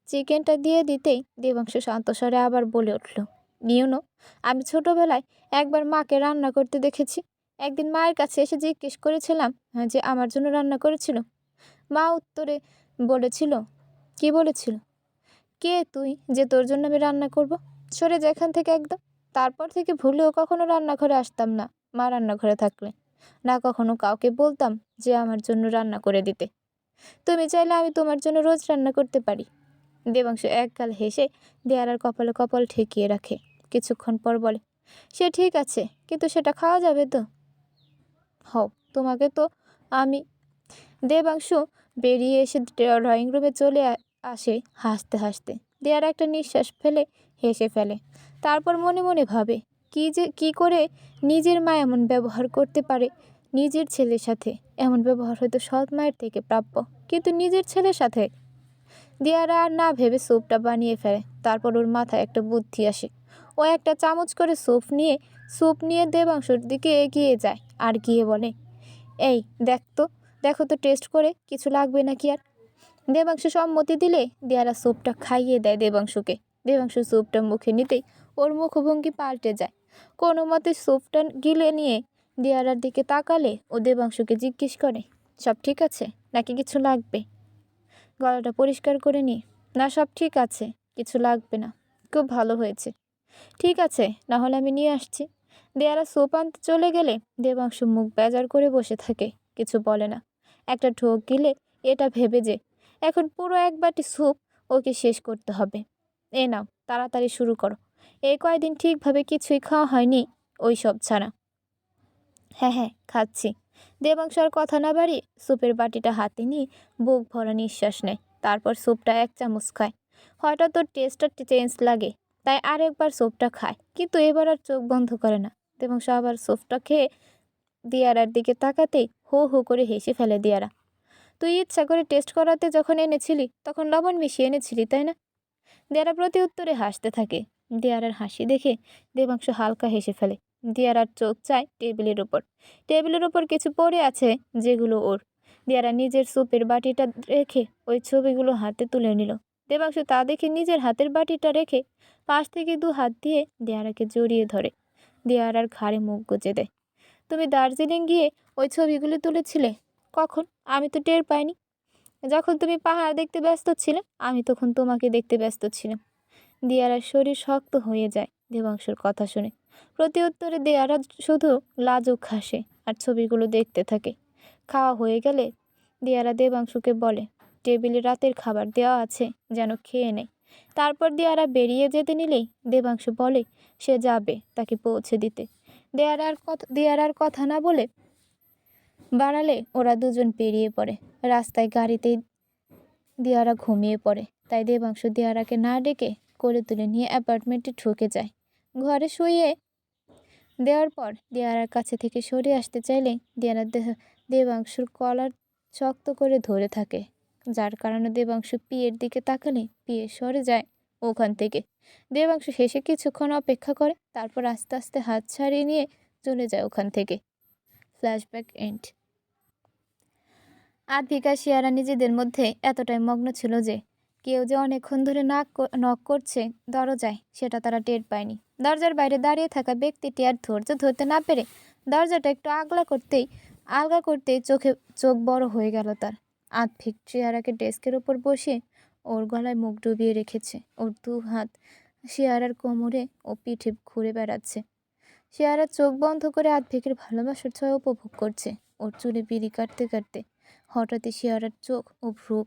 চিকেনটা দিয়ে দিতেই দেবাংশু শান্তস্বরে আবার বলে উঠল, নিউনো, আমি ছোটবেলায় একবার মাকে রান্না করতে দেখেছি। একদিন মায়ের কাছে এসে জিজ্ঞেস করেছিলাম যে আমার জন্য রান্না করেছিল। মা উত্তরে বলেছিল, কি বলেছিল? কে তুই যে তোর জন্য আমি রান্না করব? সরে যা এখান থেকে একদম। তারপর থেকে ভুলেও কখনো রান্নাঘরে আসতাম না মা রান্নাঘরে থাকলে। না কখনো কাউকে বলতাম যে আমার জন্য রান্না করে দিতে। তুমি চাইলে আমি তোমার জন্য রোজ রান্না করতে পারি। দেবাংশু একগাল হেসে দেয়ারার কপালে কপাল ঠেকিয়ে রাখে। কিছুক্ষণ পর বলে, সে ঠিক আছে, কিন্তু সেটা খাওয়া যাবে তো? হও, তোমাকে তো আমি। দেবাংশু বেরিয়ে এসে ড্রয়িং রুমে চলে আসে হাসতে হাসতে। দেয়ার একটা নিঃশ্বাস ফেলে হেসে ফেলে। তারপর মনে মনে ভাবে, কি করে নিজের মা এমন ব্যবহার করতে পারে নিজের ছেলের সাথে। এমন ব্যবহার হয়তো সৎ মায়ের থেকে প্রাপ্য, কিন্তু নিজের ছেলের সাথে। দিয়ারা আর না ভেবে স্যুপটা বানিয়ে ফেলে। তারপর ওর মাথায় একটা বুদ্ধি আসে। ও একটা চামচ করে স্যুপ নিয়ে দেবাংশুর দিকে এগিয়ে যায় আর গিয়ে বলে, এই দেখো তো টেস্ট করে কিছু লাগবে নাকি আর। দেবাংশু সম্মতি দিলে দিয়ারা স্যুপটা খাইয়ে দেয় দেবাংশুকে। দেবাংশু স্যুপটা মুখে নিতেই ওর মুখভঙ্গি পাল্টে যায়। কোনো মতে স্যুপটা গিলে নিয়ে দিয়ারার দিকে তাকালে ও দেবাংশুকে জিজ্ঞেস করে, সব ঠিক আছে নাকি কিছু লাগবে? গলাটা পরিষ্কার করে নি, না সব ঠিক আছে, কিছু লাগবে না, খুব ভালো হয়েছে। ঠিক আছে, না হলে আমি নিয়ে আসছি। দেয়ারা স্যুপ আনতে চলে গেলে দেবাংশু মুখ বেজার করে বসে থাকে, কিছু বলে না। একটা ঢোক গিলে এটা ভেবে যে এখন পুরো এক বাটি স্যুপ ওকে শেষ করতে হবে। এ নাও, তাড়াতাড়ি শুরু করো। এই কয়দিন ঠিকভাবে কিছুই খাওয়া হয়নি ওই সব ছাড়া। হ্যাঁ হ্যাঁ, খাচ্ছি। দেবাংশ আর কথা না বাড়িয়ে স্যুপের বাটিটা হাতে নিয়ে বুক ভরা নিঃশ্বাস নেয়। তারপর স্যুপটা এক চামচ খায়। হঠাৎ তোর টেস্টটা চেঞ্জ লাগে, তাই আরেকবার স্যুপটা খায়, কিন্তু এবার আর চোখ বন্ধ করে না। দেবাংশ আবার স্যুপটা খেয়ে দিয়ারার দিকে তাকাতেই হো হো করে হেসে ফেলে দিয়ারা। তুই ইচ্ছা করে টেস্ট করাতে যখন এনেছিলি তখন লবণ মিশিয়ে এনেছিলি, তাই না? দিয়ারা প্রতি উত্তরে হাসতে থাকে। দিয়ারার হাসি দেখে দেবাংশ হালকা হেসে ফেলে। দিয়ারার চোখ চায় টেবিলের ওপর। টেবিলের ওপর কিছু পড়ে আছে যেগুলো ওর। দিয়ারা নিজের স্যুপের বাটিটা রেখে ওই ছবিগুলো হাতে তুলে নিল। দেবাংশ তা দেখে নিজের হাতের বাটিটা রেখে পাশ থেকে দু হাত দিয়ে দিয়ারাকে জড়িয়ে ধরে দিয়ারার ঘাড়ে মুখ গুজে দেয়। তুমি দার্জিলিং গিয়ে ওই ছবিগুলো তুলেছিলে? কখন? আমি তো টের পাইনি। যখন তুমি পাহাড় দেখতে ব্যস্ত ছিলে, আমি তখন তোমাকে দেখতে ব্যস্ত ছিলাম। দিয়ারার শরীর শক্ত হয়ে যায় দেবাংশুর কথা শুনে। প্রতি উত্তরে দিয়ারা শুধু লাজুক হাসে আর ছবিগুলো দেখতে থাকে। খাওয়া হয়ে গেলে দিয়ারা দেবাংশুকে বলে, টেবিলে রাতের খাবার দেওয়া আছে, যেন খেয়ে নেয়। তারপর দিয়ারা বেরিয়ে যেতে নিলেই দেবাংশু বলে সে যাবে তাকে পৌঁছে দিতে। দিয়ারার কথা না বলে বাড়ালে ওরা দুজন পেরিয়ে পড়ে। রাস্তায় গাড়িতেই দিয়ারা ঘুমিয়ে পড়ে, তাই দেবাংশু দিয়ারাকে না ডেকে কোলে তুলে নিয়ে অ্যাপার্টমেন্টে ঢুকে যায়। ঘরে শুয়ে দেওয়ার পর দিয়ারার কাছে থেকে সরে আসতে চাইলে দিয়ারা দেবাংশুর কলার শক্ত করে ধরে থাকে, যার কারণে দেবাংশু পিয়ের দিকে তাকালে পিয়ে সরে যায় ওখান থেকে। দেবাংশু হেসে কিছুক্ষণ অপেক্ষা করে, তারপর আস্তে আস্তে হাত ছাড়িয়ে নিয়ে চলে যায় ওখান থেকে। Flashback and. আদ্ভিকা শিয়ারা নিজেদের মধ্যে এতটাই মগ্ন ছিল যে কেউ যে অনেকক্ষণ ধরে নক করছে দরজায় সেটা তারা টের পায়নি। দরজার বাইরে দাঁড়িয়ে থাকা ব্যক্তিটি আর ধৈর্য ধরতে না পেরে দরজাটা একটু আলগা করতেই চোখ বড় হয়ে গেল তার। আদ্ভিক শিয়ারাকে ডেস্কের ওপর বসে ওর গলায় মুখ ডুবিয়ে রেখেছে। ওর দু হাত শিয়ারার কোমরে ও পিঠে ঘুরে বেড়াচ্ছে। শিয়ারা চোখ বন্ধ করে আদ্ভিকের ভালোবাসার ছোঁয়া উপভোগ করছে। ওর চুলে বিড়ি কাটতে কাটতে হঠাৎই শিয়ারার চোখ ও ভ্রু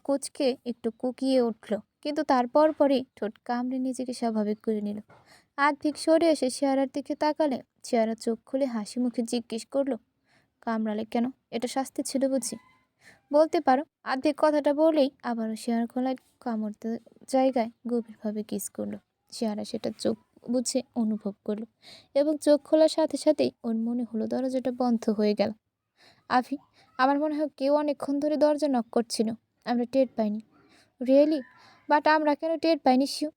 কুঁচকে একটু কুকিয়ে উঠল, কিন্তু তারপর পরই ঠোঁট কামড়ে নিজেকে স্বাভাবিক করে নিল। আদ্ভিক সরে এসে চেহারার দিকে তাকালে চেহারা চোখ খুলে হাসি মুখে জিজ্ঞেস করলো, কামড়ালে কেন? এটা শাস্তি ছিল বুঝি? বলতে পারো। আদ্ভিক কথাটা বলেই আবারও শেয়ার খোলায় কামড়তে জায়গায় গভীরভাবে কিস করলো। চেহারা সেটা চোখ বুঝে অনুভব করলো এবং চোখ খোলার সাথে সাথেই ওর মনে হলো দরজাটা বন্ধ হয়ে গেল। আভি, আমার মনে হয় কেউ অনেকক্ষণ ধরে দরজা নক করছিল, আমরা টের পাইনি। রিয়েলি? বাট আমরা কেন টের পাইনি শিউ?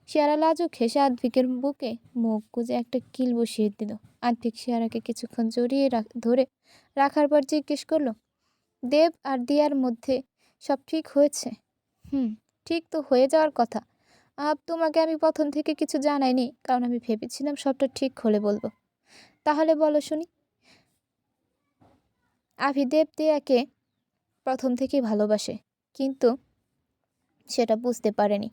শেয়ারা লাজুক হেসে আদ্ভিকের বুকে মুখ গুজে একটা কিল বসিয়ে দিল। আদ্ভিক শেয়ারাকে কিছুক্ষণ জড়িয়ে ধরে রাখার পর জিজ্ঞেস করলো, দেব আর দিয়ার মধ্যে সব ঠিক হয়েছে? হুম, ঠিক তো হয়ে যাওয়ার কথা। তোমাকে আমি প্রথম থেকে কিছু জানাইনি, কারণ আমি ভেবেছিলাম সবটা ঠিক হলে বলবো। তাহলে বলো শুনি। আভি দেব দিয়াকে প্রথম থেকেই ভালোবাসে, কিন্তু সেটা বুঝতে পারেনি।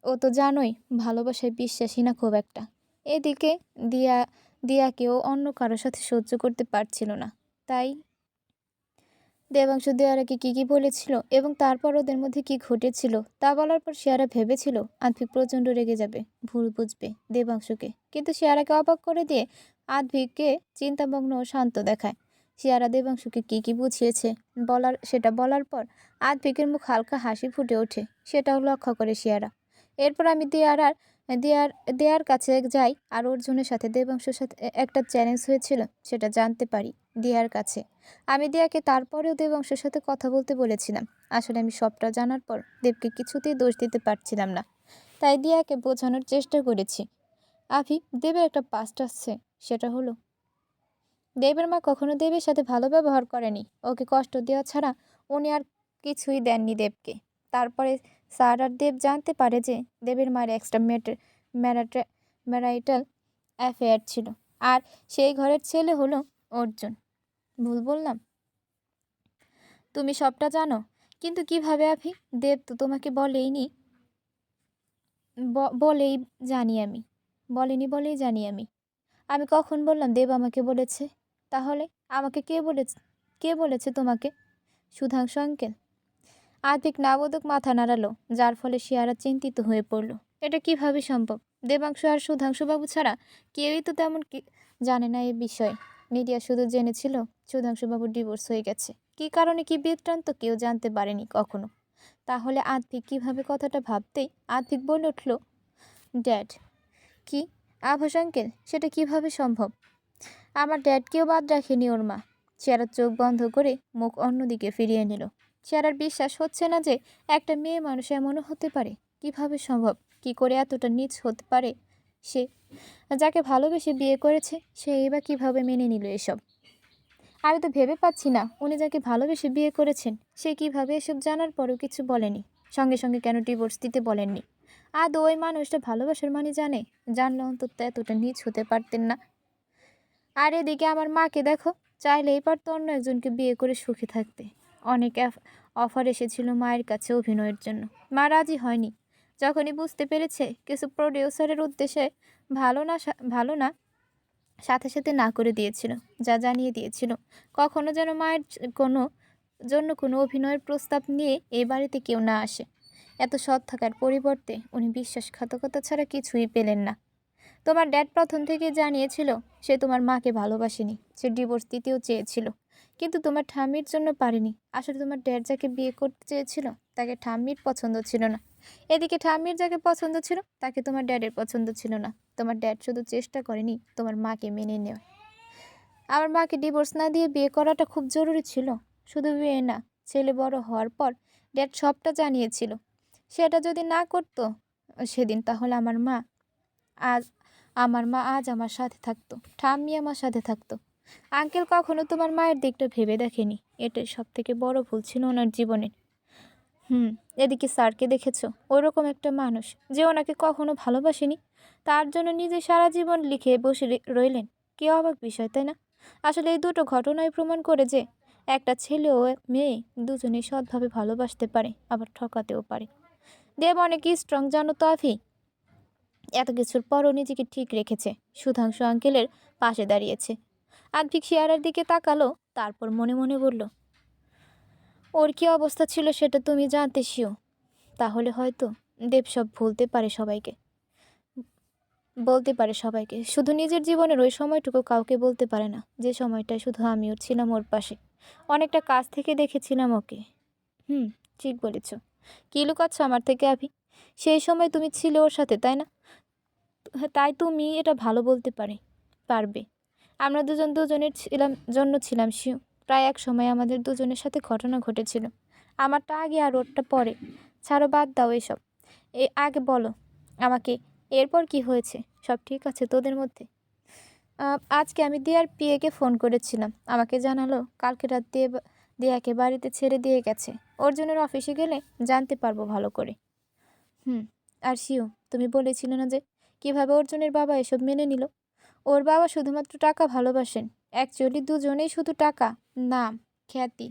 ও তো জানোই ভালোবাসায় বিশ্বাসী না খুব একটা। এদিকে দিয়া দিয়াকেও অন্য কারোর সাথে সহ্য করতে পারছিল না। তাই দেবাংশু দেওয়ারাকে কী বলেছিল এবং তারপর ওদের মধ্যে কি ঘটেছিল তা বলার পর শেয়ারা ভেবেছিল আদ্ভিক প্রচণ্ড রেগে যাবে, ভুল বুঝবে দেবাংশুকে, কিন্তু শেয়ারাকে অবাক করে দিয়ে আদ্ভিককে চিন্তামগ্ন ও শান্ত দেখায়। শেয়ারা দেবাংশুকে কী বুঝিয়েছে সেটা বলার পর আদ্ভিকের মুখ হালকা হাসি ফুটে ওঠে, সেটাও লক্ষ্য করে শেয়ারা। এরপর আমি দেয়ার কাছে যাই আর অর্জুনের সাথে দেবাংশুর সাথে একটা চ্যালেঞ্জ হয়েছিল সেটা জানতে পারি দিয়ার কাছে। আমি দিয়াকে তারপরেও দেবাংশের সাথে কথা বলতে বলেছিলাম। আসলে আমি সবটা জানার পর দেবকে কিছুতেই দোষ দিতে পারছিলাম না, তাই দিয়াকে বোঝানোর চেষ্টা করেছি। আভি, দেবের একটা পাস্ট আসছে, সেটা হলো দেবের মা কখনো দেবের সাথে ভালো ব্যবহার করেনি, ওকে কষ্ট দেওয়া ছাড়া উনি আর কিছুই দেননি দেবকে। তারপরে স্যার আর দেব জানতে পারে যে দেবের মায়ের এক্সট্রা ম্যারাইটাল অ্যাফেয়ার ছিল, আর সেই ঘরের ছেলে হলো অর্জুন। ভুল বললাম? তুমি সবটা জানো, কিন্তু কিভাবে আভি? দেব তো তোমাকে বলেইনি। বলেই জানি আমি। বলেনি বলেই জানি আমি। আমি কখন বললাম দেব আমাকে বলেছে? তাহলে আমাকে কে বলেছে তোমাকে? সুধাংশু আঙ্কেল। আদ্ভিক নাবোধক মাথা নাড়ালো, যার ফলে শিয়ারা চিন্তিত হয়ে পড়ল। এটা কিভাবে সম্ভব? দেবাংশু আর সুধাংশুবাবু ছাড়া কেউই তো তেমন জানে না এ বিষয়ে। মিডিয়া শুধু জেনেছিল সুধাংশুবাবুর ডিভোর্স হয়ে গেছে, কী কারণে কী বৃত্তান্ত কেউ জানতে পারেনি কখনো। তাহলে আদ্ভিক কিভাবে কথাটা ভাবতেই আদ্ভিক বলে উঠল, ড্যাড। কি? আভাস আঙ্কেল, সেটা কিভাবে সম্ভব? আমার ড্যাডকেও বাদ রাখেনি ওর মা। চেয়ারার চোখ বন্ধ করে মুখ অন্যদিকে ফিরিয়ে নিল। চেয়ারার বিশ্বাস হচ্ছে না যে একটা মেয়ে মানুষ এমনও হতে পারে। কিভাবে সম্ভব? কি করে এতটা নীচ হতে পারে সে? যাকে ভালোবেসে বিয়ে করেছে সে এবার কিভাবে মেনে নিল এসব? আমি তো ভেবে পাচ্ছি না, উনি যাকে ভালোবেসে বিয়ে করেছেন সে কিভাবে এসব জানার পরেও কিছু বলেনি। সঙ্গে সঙ্গে কেন ডিভোর্স দিতে বলেননি? আদৌ ওই মানুষটা ভালোবাসার মানে জানে? জানলে অন্তত এতটা নীচ হতে পারতেন না। আর এদিকে আমার মাকে দেখো, চাইলেই পারতো অন্য একজনকে বিয়ে করে সুখে থাকতে। অনেক অফার এসেছিল মায়ের কাছে অভিনয়ের জন্য, মা রাজি হয়নি। যখনই বুঝতে পেরেছে কিছু প্রডিউসারের উদ্দেশ্যে ভালো না, সাথে সাথে না করে দিয়েছিল, যা জানিয়ে দিয়েছিল কখনো যেন মায়ের কোনো অভিনয়ের প্রস্তাব নিয়ে এ বাড়িতে কেউ না আসে। এত সৎ থাকার পরিবর্তে উনি বিশ্বাসঘাতকতা ছাড়া কিছুই পেলেন না। তোমার ড্যাড প্রথম থেকে জানিয়েছিল সে তোমার মাকে ভালোবাসেনি, সে ডিভোর্স দিতেও চেয়েছিল, কিন্তু তোমার ঠাম্মির জন্য পারেনি। আসলে তোমার ড্যাড যাকে বিয়ে করতে চেয়েছিল তাকে ঠাম্মির পছন্দ ছিল না। এদিকে ঠাম্মির যাকে পছন্দ ছিল তাকে তোমার ড্যাডের পছন্দ ছিল না। তোমার ড্যাড শুধু চেষ্টা করেনি তোমার মাকে মেনে নেওয়া। আমার মাকে ডিভোর্স না দিয়ে বিয়ে করাটা খুব জরুরি ছিল। শুধু বিয়ে না, ছেলে বড় হওয়ার পর ড্যাড সবটা জানিয়েছিল। সেটা যদি না করতো সেদিন, তাহলে আজ আজ আমার সাথে থাকতো, ঠাম্মি আমার সাথে থাকতো। আঙ্কেল কখনো তোমার মায়ের দিকটা ভেবে দেখেনি। এটাই সব থেকে বড় ভুল ছিল ওনার জীবনের। এদিকে স্যারকে দেখেছো, ওরকম একটা মানুষ যে ওনাকে কখনো ভালোবাসেনি, তার জন্য নিজে সারা জীবন লিখে বসে রইলেন। কি অবাক বিষয়, তাই না? আসলে এই দুটো ঘটনাই প্রমাণ করে যে একটা ছেলে ও এক মেয়ে দুজনেই সৎভাবে ভালোবাসতে পারে, আবার ঠকাতেও পারে। দেব অনেক স্ট্রং, জানো তো আফি। এত কিছুর পরও নিজেকে ঠিক রেখেছে, সুধাংশু আঙ্কেলের পাশে দাঁড়িয়েছে। আদ্ভিক শিয়ারার দিকে তাকালো, তারপর মনে মনে বলল, ওর কী অবস্থা ছিল সেটা তুমি জানতে শিও। তাহলে হয়তো দেব সব বলতে পারে সবাইকে। শুধু নিজের জীবনের ওই সময়টুকু কাউকে বলতে পারে না, যে সময়টায় শুধু আমিও ছিলাম ওর পাশে। অনেকটা কাছ থেকে দেখেছিলাম ওকে। ঠিক বলেছ। কী লুকাচ্ছ আমার থেকে আভি? সেই সময় তুমি ছিলে ওর সাথে, তাই না? তাই তুমি এটা ভালো বলতে পারবে। আমরা দুজনের জন্য ছিলাম শিও। প্রায় এক সময় আমাদের দুজনের সাথে ঘটনা ঘটেছিল। আমারটা আগে আর ওরটা পরে। ছাড়ো, বাদ দাও এসব। আগে বলো আমাকে, এরপর কি হয়েছে? সব ঠিক আছে তোদের মধ্যে? আজকে আমি দিয়ার পিএকে ফোন করেছিলাম। আমাকে জানালো কালকে রাত দিয়াকে বাড়িতে ছেড়ে দিয়ে গেছে। অর্জুনের অফিসে গেলে জানতে পারবো ভালো করে। আর শিও, তুমি বলেছিলে না যে কিভাবে অর্জুনের বাবা এসব মেনে নিল? ওর বাবা শুধুমাত্র টাকা ভালোবাসেন। অ্যাকচুয়ালি দুজনেই শুধু টাকা, নাম, খ্যাতি,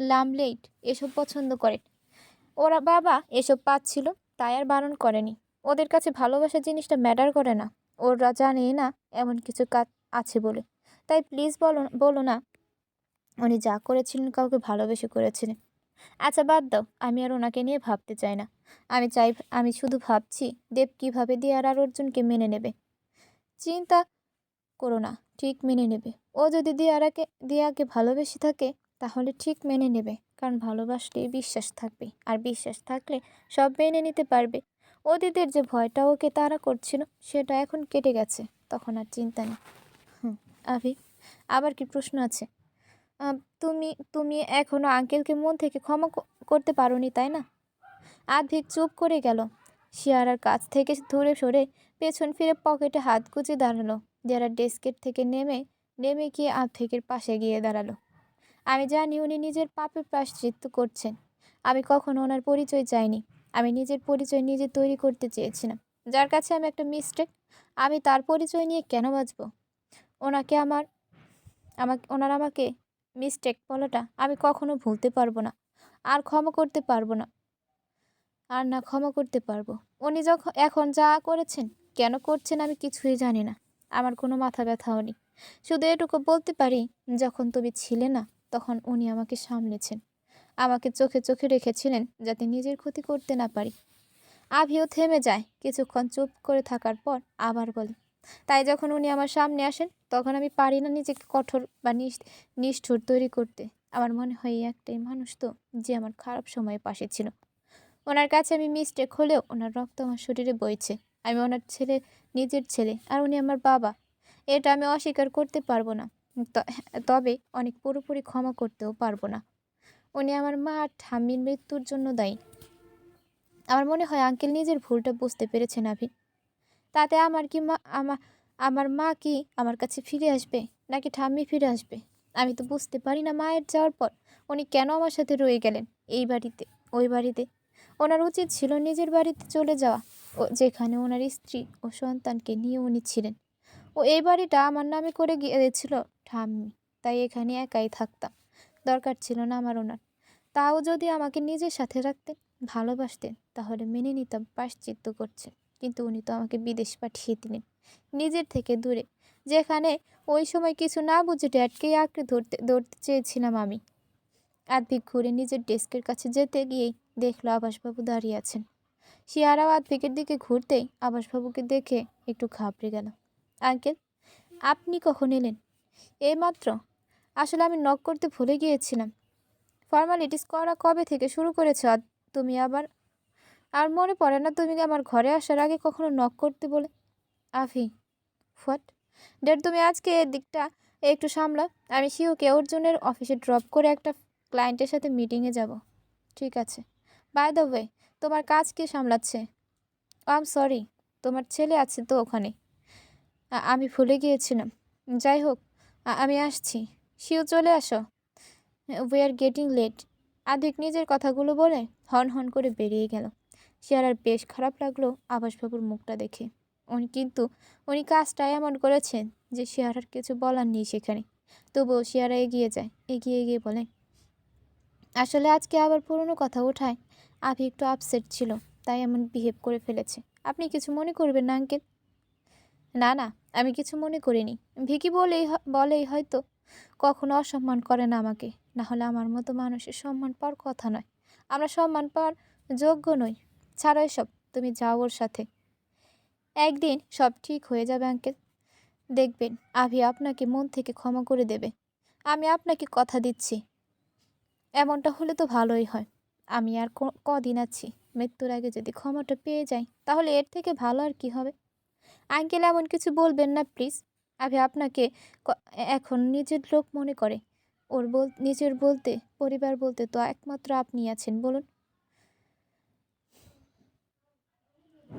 লামলেইট এসব পছন্দ করেন। ওরা বাবা এসব পাচ্ছিল, তাই আর বারণ করেনি। ওদের কাছে ভালোবাসা জিনিসটা ম্যাটার করে না। ওরা জানে না এমন কিছু কাজ আছে বলে। তাই প্লিজ বলো না উনি যা করেছিলেন কাউকে ভালোবেসে করেছিলেন। আচ্ছা বাদ দাও, আমি আর ওনাকে নিয়ে ভাবতে চাই না। আমি শুধু ভাবছি দেব কিভাবে দিয়ার আর অর্জুনকে মেনে নেবে। চিন্তা করো না, ঠিক মেনে নেবে। ও যদি দিয়াকে ভালোবেসে থাকে তাহলে ঠিক মেনে নেবে। কারণ ভালোবাসলে বিশ্বাস থাকবে, আর বিশ্বাস থাকলে সব মেনে নিতে পারবে। অতীতের যে ভয়টা ওকে তাড়া করছিল সেটা এখন কেটে গেছে, তখন আর চিন্তা নেই। আভি, আবার কি প্রশ্ন আছে? তুমি তুমি এখনো আঙ্কেলকে মন থেকে ক্ষমা করতে পারোনি, তাই না? আদ্ভিক চুপ করে গেল। শিয়ারার কাছ থেকে দূরে সরে পেছন ফিরে পকেটে হাত গুজে দাঁড়ালো। যারা ডেস্কের থেকে নেমে গিয়ে আদ্ভিকের পাশে গিয়ে দাঁড়ালো। আমি জানি উনি নিজের পাপের প্রায়শ্চিত্ত করছেন। আমি কখনো ওনার পরিচয় চাইনি। আমি নিজের পরিচয় নিজে তৈরি করতে চেয়েছিলাম। যার কাছে আমি একটা মিস্টেক, আমি তার পরিচয় নিয়ে কেন বাঁচব? ওনার আমাকে মিস্টেক বলাটা আমি কখনো ভুলতে পারবো না, আর ক্ষমা করতে পারবো না। ক্ষমা করতে পারবো। উনি এখন যা করেছেন, কেন করছেন আমি কিছুই জানি না। আমার কোনো মাথা ব্যথাও নেই। শুধু এটুকু বলতে পারি, যখন তুমি ছিলে না তখন উনি আমাকে সামলেছেন। আমাকে চোখে চোখে রেখেছিলেন যাতে নিজের ক্ষতি করতে না পারি। আভিও থেমে যায়। কিছুক্ষণ চুপ করে থাকার পর আবার বলে, তাই যখন উনি আমার সামনে আসেন তখন আমি পারি না নিজেকে কঠোর বা নিষ্ঠুর তৈরি করতে। আমার মনে হয় এই একটাই মানুষ তো, যে আমার খারাপ সময়ে পাশে ছিল। ওনার কাছে আমি মিস্টেক হলেও ওনার রক্ত আমার শরীরে বইছে। আমি ওনার নিজের ছেলে, আর উনি আমার বাবা। এটা আমি অস্বীকার করতে পারবো না। তবে অনেক পুরোপুরি ক্ষমা করতেও পারবো না। উনি আমার মা আর ঠাম্মির মৃত্যুর জন্য দায়ী। আমার মনে হয় আঙ্কেল নিজের ভুলটা বুঝতে পেরেছেন আভি। তাতে আমার মা কি আমার কাছে ফিরে আসবে, নাকি ঠাম্মি ফিরে আসবে? আমি তো বুঝতে পারি না মায়ের যাওয়ার পর উনি কেন আমার সাথে রয়ে গেলেন এই বাড়িতে, ওই বাড়িতে। ওনার উচিত ছিল নিজের বাড়িতে চলে যাওয়া, যেখানে ওনার স্ত্রী ও সন্তানকে নিয়ে উনি ছিলেন। এই বাড়িটা আমার নামে করে গিয়েছিল ঠাম্মি, তাই এখানে একাই থাকতাম। দরকার ছিল না আমার ওনার। তাও যদি আমাকে নিজের সাথে রাখতেন, ভালোবাসতেন, তাহলে মেনে নিতাম প্রায়শ্চিত্ত করছেন। কিন্তু উনি তো আমাকে বিদেশ পাঠিয়ে দিলেন, নিজের থেকে দূরে, যেখানে ওই সময় কিছু না বুঝে ড্যাডকেই আঁকড়ে ধরতে চেয়েছিলাম আমি। আদ্ভিক ঘুরে নিজের ডেস্কের কাছে যেতে গিয়েই দেখলো আবাসবাবু দাঁড়িয়ে আছেন। শিয়ারাও আদ্ভিকের দিকে ঘুরতেই আবাসবাবুকে দেখে একটু ঘাবড়ে গেল। আঙ্কেল, আপনি কখন এলেন? এইমাত্র। আসলে আমি নক করতে ভুলে গিয়েছিলাম। ফর্মালিটিস করা কবে থেকে শুরু করেছ তুমি আবার? আর মনে পড়ে না তুমি আমার ঘরে আসার আগে কখনো নক করতে বলে? আভি, হোয়াট? ড্যাড, তুমি আজকে এর দিকটা একটু সামলা। আমি শিওকে অর্জুনের অফিসে ড্রপ করে একটা ক্লায়েন্টের সাথে মিটিংয়ে যাব। ঠিক আছে। বাই দ্য ওয়ে, তোমার কাজ কে সামলাচ্ছে? আই এম সরি, তোমার ছেলে আছে তো ওখানে। আমি ভুলে গিয়েছিলাম। যাই হোক, আমি আসছি। শিও, চলে আসো। We are getting late. আদিক নিজের কথাগুলো বলে হন হন করে বেরিয়ে গেল। শিয়ারার বেশ খারাপ লাগলো আবাসবাবুর মুখটা দেখে। উনি কাজটা এমন করেছেন যে শিয়ারার কিছু বলার নেই সেখানে। তবুও শিয়ারা এগিয়ে গিয়ে বলে, আসলে আজকে আবার পুরনো কথা ওঠায় আভি একটু আপসেট ছিল, তাই এমন বিহেভ করে ফেলেছে। আপনি কিছু মনে করবেন না আঙ্কেল? না, আমি কিছু মনে করিনি। ভিকি বলেই হয়তো কখনো অসম্মান করে না আমাকে। না হলে আমার মতো মানুষের সম্মান পাওয়ার কথা নয়। আমরা সম্মান পাওয়ার যোগ্য নই। ছাড়ো এসব, তুমি যাও ওর সাথে। একদিন সব ঠিক হয়ে যাবে আঙ্কেল। দেখবেন আভি আপনাকে মন থেকে ক্ষমা করে দেবে। আমি আপনাকে কথা দিচ্ছি। এমনটা হলে তো ভালোই হয়। আমি আর কদিন আছি। মৃত্যুর আগে যদি ক্ষমাটা পেয়ে যাই তাহলে এর থেকে ভালো আর কি হবে? আঙ্কেল এমন কিছু বলবেন না প্লিজ। আভি আপনাকে এখন নিজের লোক মনে করে। ওর নিজের বলতে, পরিবার বলতে তো একমাত্র আপনি আছেন বলুন।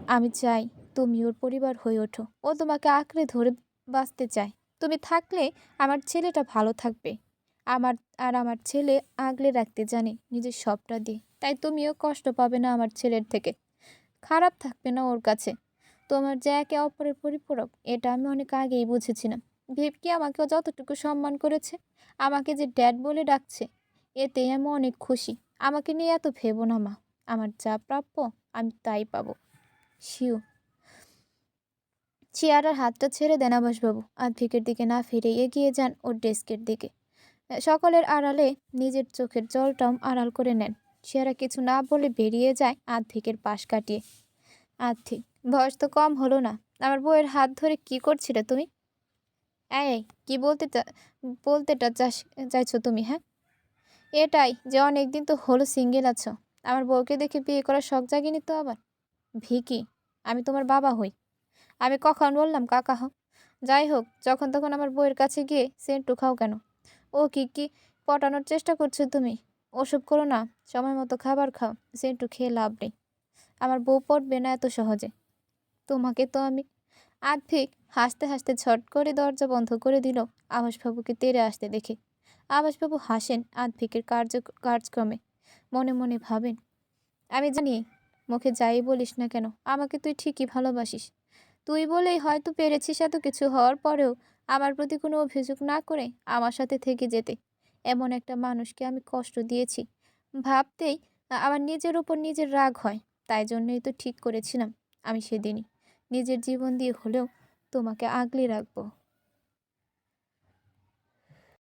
আমি চাই তুমি ওর পরিবার হয়ে ওঠো। ও তোমাকে আঁকড়ে ধরে বাঁচতে চায়। তুমি থাকলে আমার ছেলেটা ভালো থাকবে। আমার আমার ছেলে আগলে রাখতে জানে নিজের সবটা দিয়ে। তাই তুমিও কষ্ট পাবে না আমার ছেলের থেকে। খারাপ থাকবে না ওর কাছে। তোমার যে একে অপরের পরিপূরক এটা আমি অনেক আগেই বুঝেছিলাম। ভেবকি আমাকেও যতটুকু সম্মান করেছে, আমাকে যে ড্যাড বলে ডাকছে, এতেই আমি অনেক খুশি। আমাকে নিয়ে এত ভেবো না মা। আমার যা প্রাপ্য আমি তাই পাবো। শিউ চেয়ারের হাতটা ছেড়ে দেন আভাসবাবু। আদ্ভিকের দিকে না ফিরে এগিয়ে যান ওর ডেস্কের দিকে। সকলের আড়ালে নিজের চোখের জলটাও আড়াল করে নেন। চেয়ারা কিছু না বলে বেরিয়ে যায় আদ্ভিকের পাশ কাটিয়ে। আর্থিক বয়স তো কম হলো না। আমার বউয়ের হাত ধরে কি করছিলে তুমি? এই কি বলতেটা চাইছো তুমি? হ্যাঁ, এটাই যে অনেক দিন তো হলো সিঙ্গেল আছো। আমার বউকে দেখে বিয়ে করার শখ জাগেনি তো আবার? ভিকি, আমি তোমার বাবা হই। আমি কখন বললাম কাকা হও? যাই হোক, যখন তখন আমার বউয়ের কাছে গিয়ে সেন্টু খাও কেন? ও কি পটানোর চেষ্টা করছো তুমি? ওসব করো না। সময় মতো খাবার খাও। সেন্টু খেয়ে লাভ নেই। আমার বউ পড়বে না এত সহজে। তোমাকে তো আমি। আদ্ভিক হাসতে হাসতে ঝট করে দরজা বন্ধ করে দিল আভাসবাবুকে তেড়ে আসতে দেখে। আভাসবাবু হাসেন আদ্ভিকের কার্যক্রমে। মনে মনে ভাবেন, আমি জানি মুখে যাই বলিস না কেন আমাকে তুই ঠিকই ভালোবাসিস। তুই বলেই হয়তো পেরেছিস এত কিছু হওয়ার পরেও আমার প্রতি কোনো অভিযোগ না করে আমার সাথে থেকে যেতে। এমন একটা মানুষকে আমি কষ্ট দিয়েছি ভাবতেই আমার নিজের উপর নিজের রাগ হয়। তাই জন্যই তো ঠিক করেছিলাম আমি সেদিনই নিজের জীবন দিয়ে হলেও তোমাকে আগলে রাখবো।